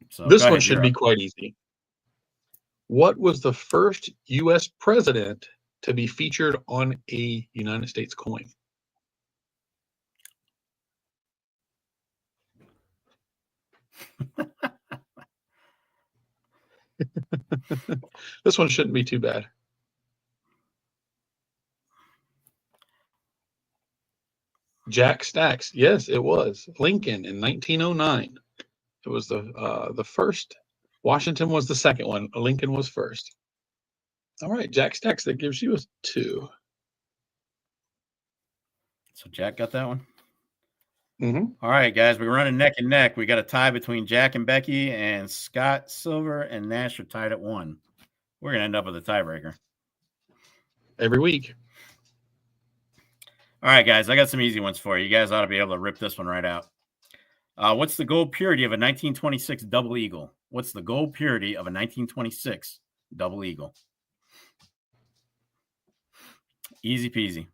So this one should be quite easy. What was the first U.S. president to be featured on a United States coin? This one shouldn't be too bad. Jack Stacks. Yes, it was Lincoln in 1909. It was the first. Washington was the second one. Lincoln was first. All right, Jack Stacks. That gives you a 2. So Jack got that one. Mm-hmm. All right, guys, we're running neck and neck. We got a tie between Jack and Becky, and Scott Silver and Nash are tied at 1. We're gonna end up with a tiebreaker every week. All right, guys, I got some easy ones for you. You guys ought to be able to rip this one right out. What's the gold purity of a 1926 double eagle? What's the gold purity of a 1926 double eagle? Easy peasy.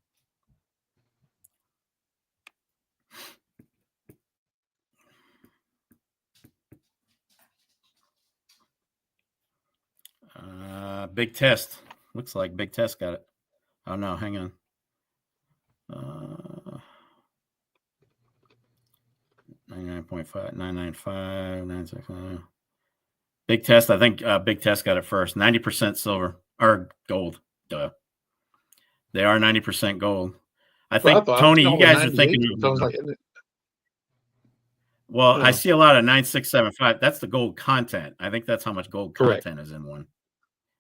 Big Test. Looks like Big Test got it. Oh, no, hang on. 99.5, 995, 965. Big Test. I think Big Test got it first. 90% silver or gold. Duh. They are 90% gold. I think, Tony, you guys are thinking. Well, I see a lot of 9675. That's the gold content. I think that's how much gold content is in one.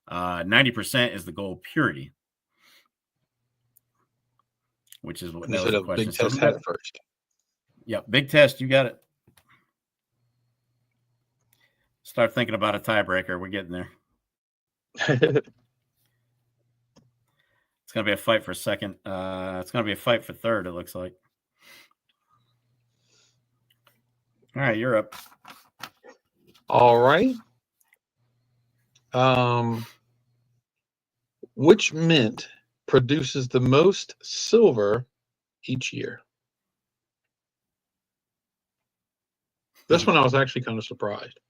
90% is the gold purity, which is what that was the question. Big Test had it first. Yep, Big Test, you got it. Start thinking about a tiebreaker. We're getting there. It's going to be a fight for second. It's going to be a fight for third, it looks like. All right, you're up. All right. Which mint produces the most silver each year? This one I was actually kind of surprised.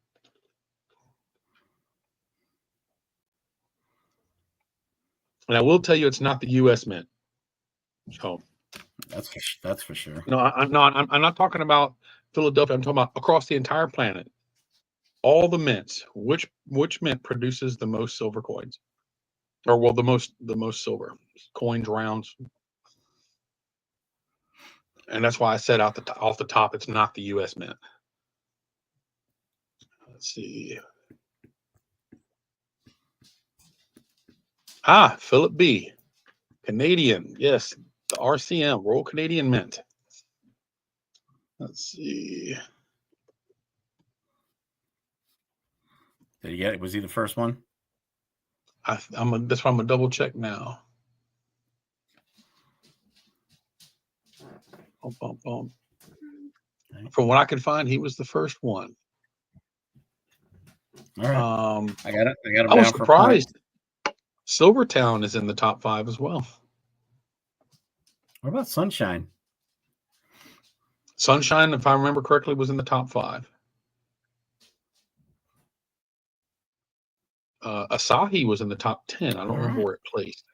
And I will tell you, it's not the U.S. Mint. So that's for sure. No, I'm not talking about Philadelphia. I'm talking about across the entire planet. All the mints. Which mint produces the most silver coins? Or well, the most silver coins, rounds. And that's why I said off the top, it's not the U.S. Mint. Let's see. Philip B. Canadian. Yes, the RCM, Royal Canadian Mint. Let's see. Did he get it? Was he the first one? That's why I'm gonna double check now. From what I can find, he was the first one. All right. I got it. I was surprised. Silvertown is in the top 5 as well. What about Sunshine? Sunshine, if I remember correctly, was in the top 5. Asahi was in the top 10. I don't remember where it placed.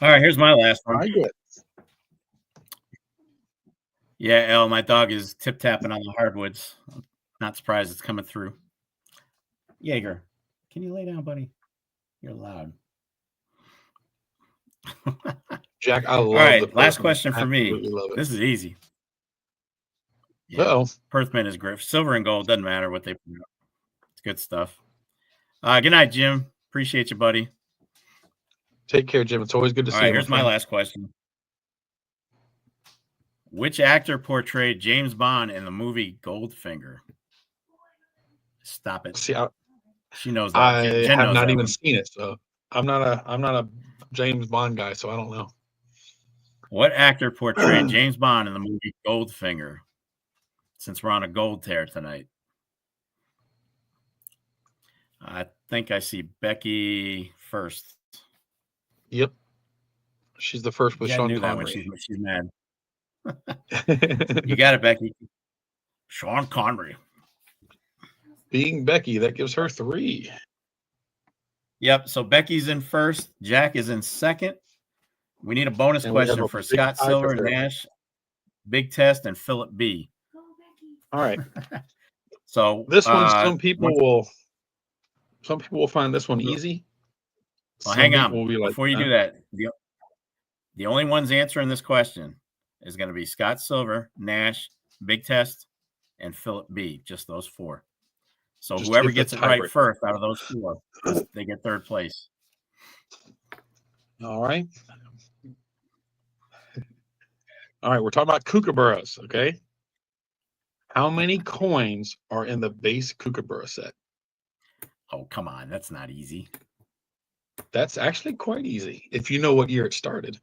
All right, here's my last one. I get. Yeah, Elle, my dog is tip-tapping on the hardwoods. I'm not surprised it's coming through. Jaeger, can you lay down, buddy? You're loud. Jack, I love. All right, last question for me. This is easy. Yeah, Perth Mint is great. Silver and gold, doesn't matter what they put out. It's good stuff. Good night, Jim. Appreciate you, buddy. Take care, Jim. It's always good to see you. All right, here's my last question. Which actor portrayed James Bond in the movie Goldfinger? Stop it. See, she knows that. I have not even seen it, so I'm not James Bond guy, so I don't know. What actor portrayed James Bond in the movie Goldfinger? Since we're on a gold tear tonight. I think I see Becky first. Yep. She's the first with Sean knew Connery. That when she's mad. You got it, Becky. Sean Connery. Being Becky, that gives her 3. Yep. So Becky's in first. Jack is in second. We need a bonus question for Scott Silver, Nash, Big Test, and Philip B. All right. So this one, some people will find this one easy. Well, hang on. Before you do that, the only ones answering this question is going to be Scott Silver, Nash, Big Test, and Philip B. Just those 4. So just whoever gets it right first out of those 4, they get third place. All right. All right. We're talking about kookaburras. Okay. How many coins are in the base kookaburra set? Oh, come on. That's not easy. That's actually quite easy if you know what year it started.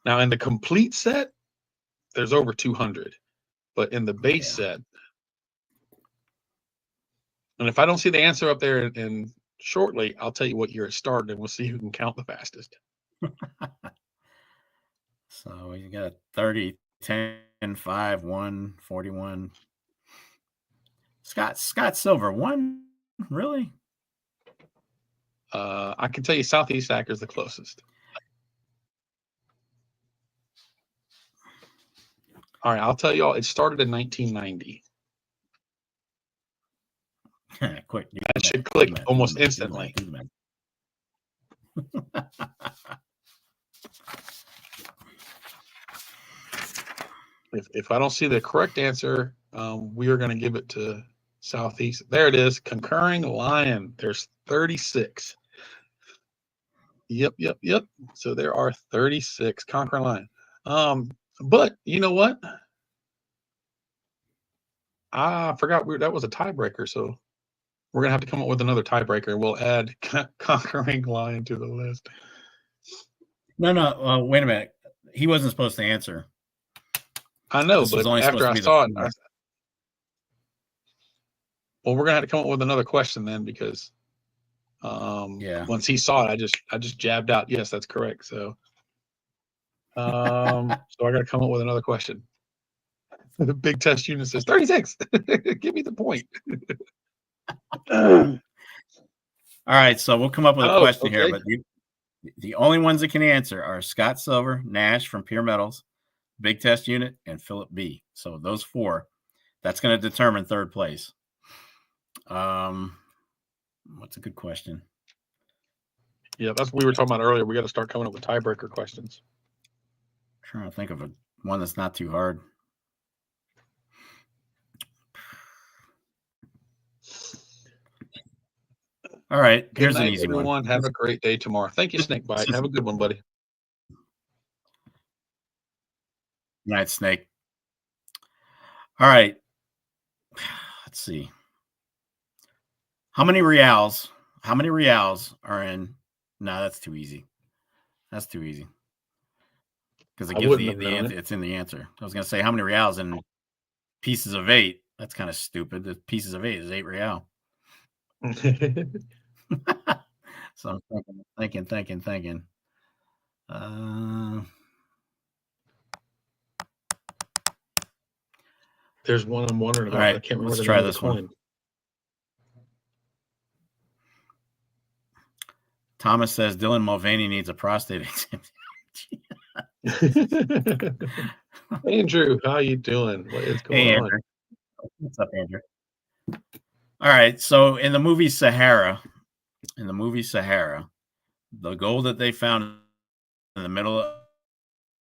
Now, in the complete set, there's over 200. But in the base set, and if I don't see the answer up there in shortly, I'll tell you what year it started, and we'll see who can count the fastest. So you got 30, 10, 5, 1, 41. Scott Silver, 1? Really? I can tell you Southeast Acre is the closest. All right, I'll tell you all. It started in 1990. Quick. That should click almost instantly. If I don't see the correct answer, we are going to give it to Southeast. There it is. Concurring Lion. There's 36. Yep. So there are 36. Concurring Lion. But you know what? I forgot that was a tiebreaker. So we're going to have to come up with another tiebreaker. We'll add Conquering Lion to the list. No. Wait a minute. He wasn't supposed to answer. I know, but after I saw it, well, we're going to have to come up with another question then because once he saw it, I just jabbed out. Yes, that's correct. So so I got to come up with another question. The big test unit says 36. Give me the point. All right, so we'll come up with a question here, but the only ones that can answer are Scott Silver, Nash from Pure Metals, Big Test Unit, and Philip B. So those 4, that's going to determine third place. What's a good question? Yeah, that's what we were talking about earlier. We got to start coming up with tiebreaker questions. I'm trying to think of one that's not too hard. All right, here's an easy one. Have a great day tomorrow. Thank you, Snakebite. Have a good one, buddy. Good night, Snake. All right. Let's see. How many reals are in? No, that's too easy. That's too easy. Because it gives the answer. It's in the answer. I was going to say how many reals in pieces of 8. That's kind of stupid. The pieces of 8 is 8 real. So I'm thinking. There's one I'm wondering about. Right, I can't remember. Let's try this one. Thomas says Dylan Mulvaney needs a prostate exam. Andrew, how you doing? What is going on? What's up, Andrew? All right, so in the movie Sahara, the gold that they found in the middle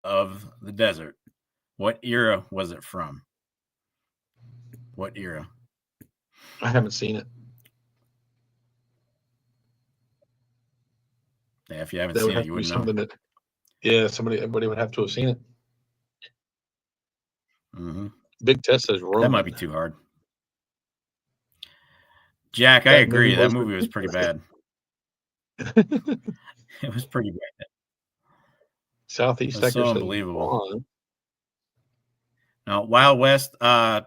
of the desert, what era was it from? What era? I haven't seen it. Yeah, if you haven't seen it, you wouldn't know. Everybody would have to have seen it. Mm-hmm. Big Test says Roman. That might be too hard. Jack, I agree. That movie was pretty bad. It was pretty great. Southeast It was sector so says unbelievable. Vaughn. Now, Wild West,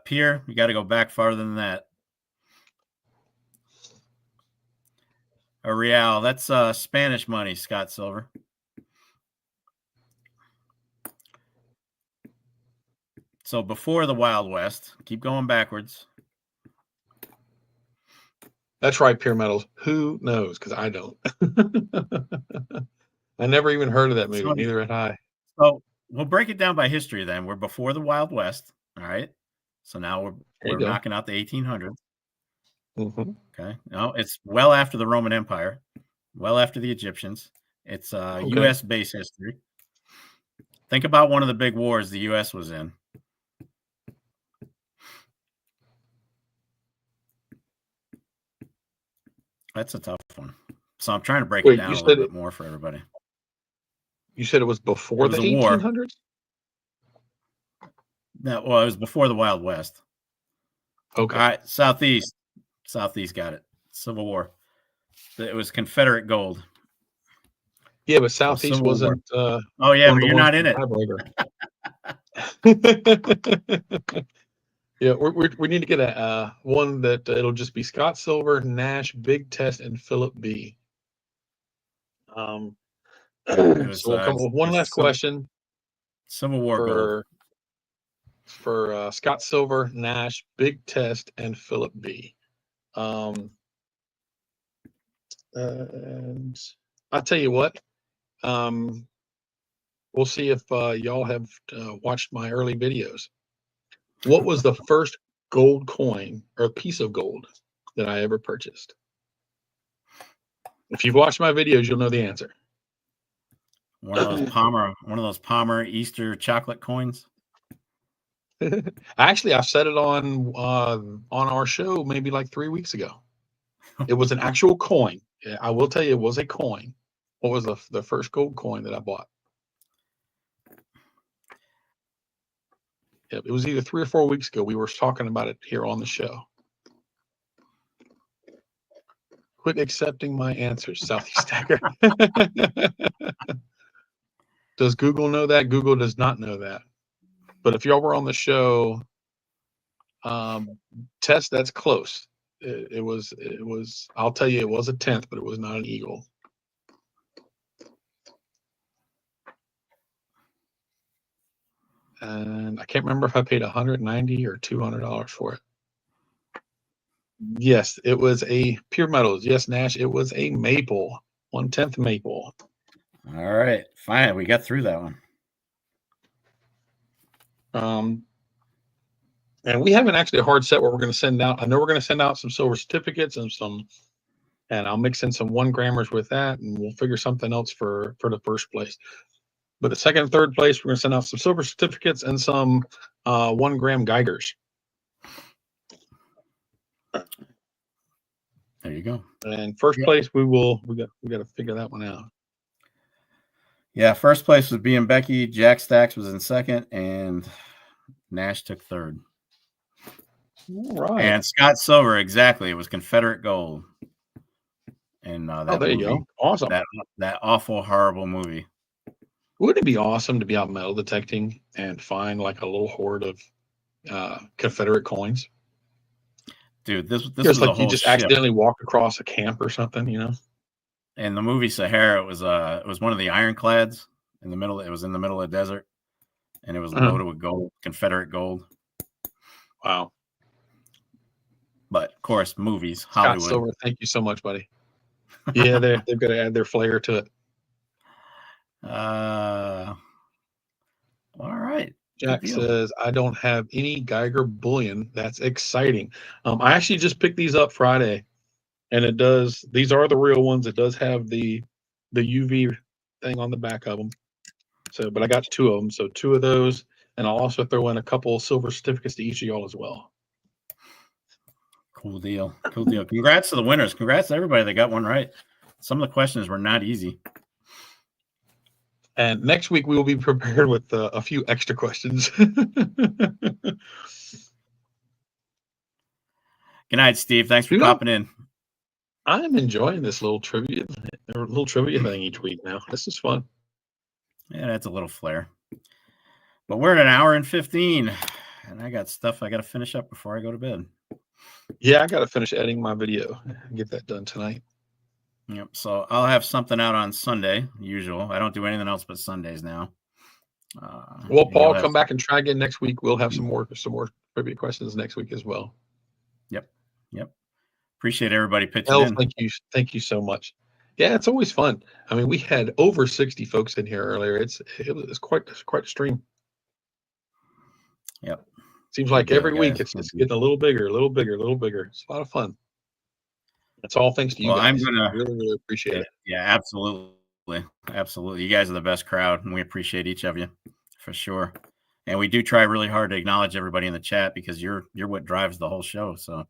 Pierre, you got to go back farther than that. A real, that's Spanish money, Scott Silver. So before the Wild West, keep going backwards. That's right, Pure Metals. Who knows? Because I don't. I never even heard of that movie. Neither had I. So we'll break it down by history then. We're before the Wild West. All right. So now we're knocking out the 1800s. Mm-hmm. Okay. No, it's well after the Roman Empire, well after the Egyptians. It's U.S. base history. Think about one of the big wars the U.S. was in. That's a tough one. So I'm trying to break it down a little bit more for everybody. You said it was before the 1800s? No, well, it was before the Wild West. Okay. All right, Southeast. Southeast got it. Civil War. It was Confederate gold. Yeah, but Southeast wasn't. Oh, yeah, but you're not in it. Yeah, we need to get a one that it'll just be Scott Silver, Nash, Big Test, and Philip B. So we'll come up with one last question. Civil War for Scott Silver, Nash, Big Test, and Philip B. And I'll tell you what. We'll see if y'all have watched my early videos. What was the first gold coin or piece of gold that I ever purchased? If you've watched my videos, you'll know the answer. One of those Palmer Easter chocolate coins. Actually, I said it on our show maybe like 3 weeks ago. It was an actual coin. I will tell you, it was a coin. What was the first gold coin that I bought? It was either 3 or 4 weeks ago. We were talking about it here on the show. Quit accepting my answers, Southeast Stacker. Does Google know that? Google does not know that. But if y'all were on the show, Test, that's close. It was. I'll tell you, it was a 10th, but it was not an eagle. And I can't remember if I paid $190 or $200 for it. Yes, it was a Pure Metals. Yes, Nash, it was a maple, 1/10 maple. All right, fine. We got through that one. And we haven't actually a hard set what we're going to send out. I know we're going to send out some silver certificates and I'll mix in some 1 grammers with that, and we'll figure something else for the first place. But the second and third place, we're going to send out some silver certificates and some 1 gram Geigers. There you go. And first place, we got to figure that one out. Yeah, first place was B and Becky. Jack Stacks was in second, and Nash took third. All right. And Scott Silver, exactly. It was Confederate gold. And that there you go. Awesome. That awful, horrible movie. Wouldn't it be awesome to be out metal detecting and find like a little hoard of Confederate coins? Dude, this was like a whole you just ship. accidentally walked across a camp or something, you know? In the movie Sahara, it was one of the ironclads in the middle. It was in the middle of the desert, and it was loaded with gold, Confederate gold. Wow. But of course, movies, Scott Hollywood. Silver, thank you so much, buddy. Yeah, they've got to add their flair to it. All right. Jack says, I don't have any Geiger bullion. That's exciting. I actually just picked these up Friday, and these are the real ones. It does have the UV thing on the back of them. So, but I got 2 of them. So 2 of those, and I'll also throw in a couple silver certificates to each of y'all as well. Cool deal. Cool deal. Congrats to the winners. Congrats to everybody that got one right. Some of the questions were not easy. And next week, we will be prepared with a few extra questions. Good night, Steve. Thanks for popping in. I'm enjoying this little trivia. A little trivia thing each week now. This is fun. Yeah, that's a little flair. But we're at an hour and 15, and I got stuff I got to finish up before I go to bed. Yeah, I got to finish editing my video and get that done tonight. Yep. So I'll have something out on Sunday. Usual. I don't do anything else but Sundays now. Well, Paul, come back and try again next week. We'll have some more trivia questions next week as well. Yep. Appreciate everybody pitching in. Thank you so much. Yeah, it's always fun. I mean, we had over 60 folks in here earlier. It's quite a stream. Yep. Seems like every week it's getting a little bigger, a little bigger, a little bigger. It's a lot of fun. It's all thanks to you guys. I'm gonna really appreciate it. Yeah, absolutely. You guys are the best crowd, and we appreciate each of you for sure. And we do try really hard to acknowledge everybody in the chat because you're what drives the whole show. So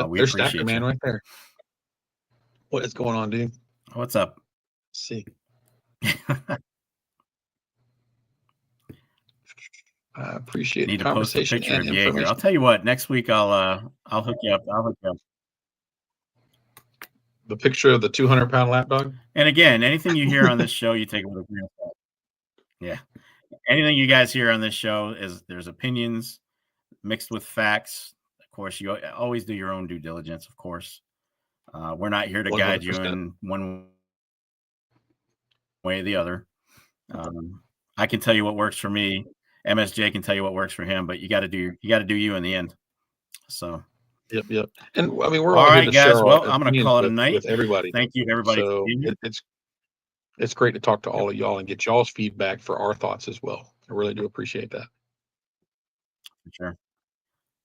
we there's appreciate Stacker Man right there. What is going on, dude? What's up? Let's see. I appreciate Need the to post a conversation picture and of Jaeger. information. I'll tell you what. Next week I'll hook you up. The picture of the 200-pound lapdog. And again, anything you hear on this show, you take it with a grain of salt. Yeah. Anything you guys hear on this show there's opinions mixed with facts. Of course, you always do your own due diligence, of course. We're not here to 100%. Guide you in one way or the other. I can tell you what works for me. MSJ can tell you what works for him, but you got to do you in the end. So. Yep. And I mean, we're all right, here to guys. share well, I'm going to call it a night with everybody. Thank you, everybody. So it's great to talk to all of y'all and get y'all's feedback for our thoughts as well. I really do appreciate that. For sure.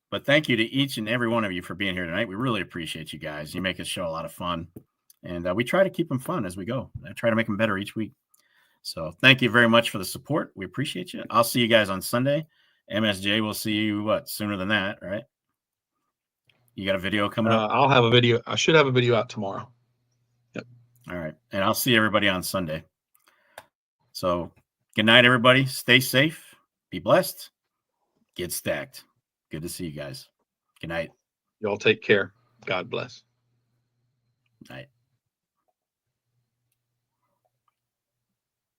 But thank you to each and every one of you for being here tonight. We really appreciate you guys. You make this show a lot of fun, and we try to keep them fun as we go. I try to make them better each week. So thank you very much for the support. We appreciate you. I'll see you guys on Sunday. MSJ will see you sooner than that, right? You got a video coming up? I'll have a video. I should have a video out tomorrow. Yep. All right. And I'll see everybody on Sunday. So good night, everybody. Stay safe. Be blessed. Get stacked. Good to see you guys. Good night. Y'all take care. God bless. Night.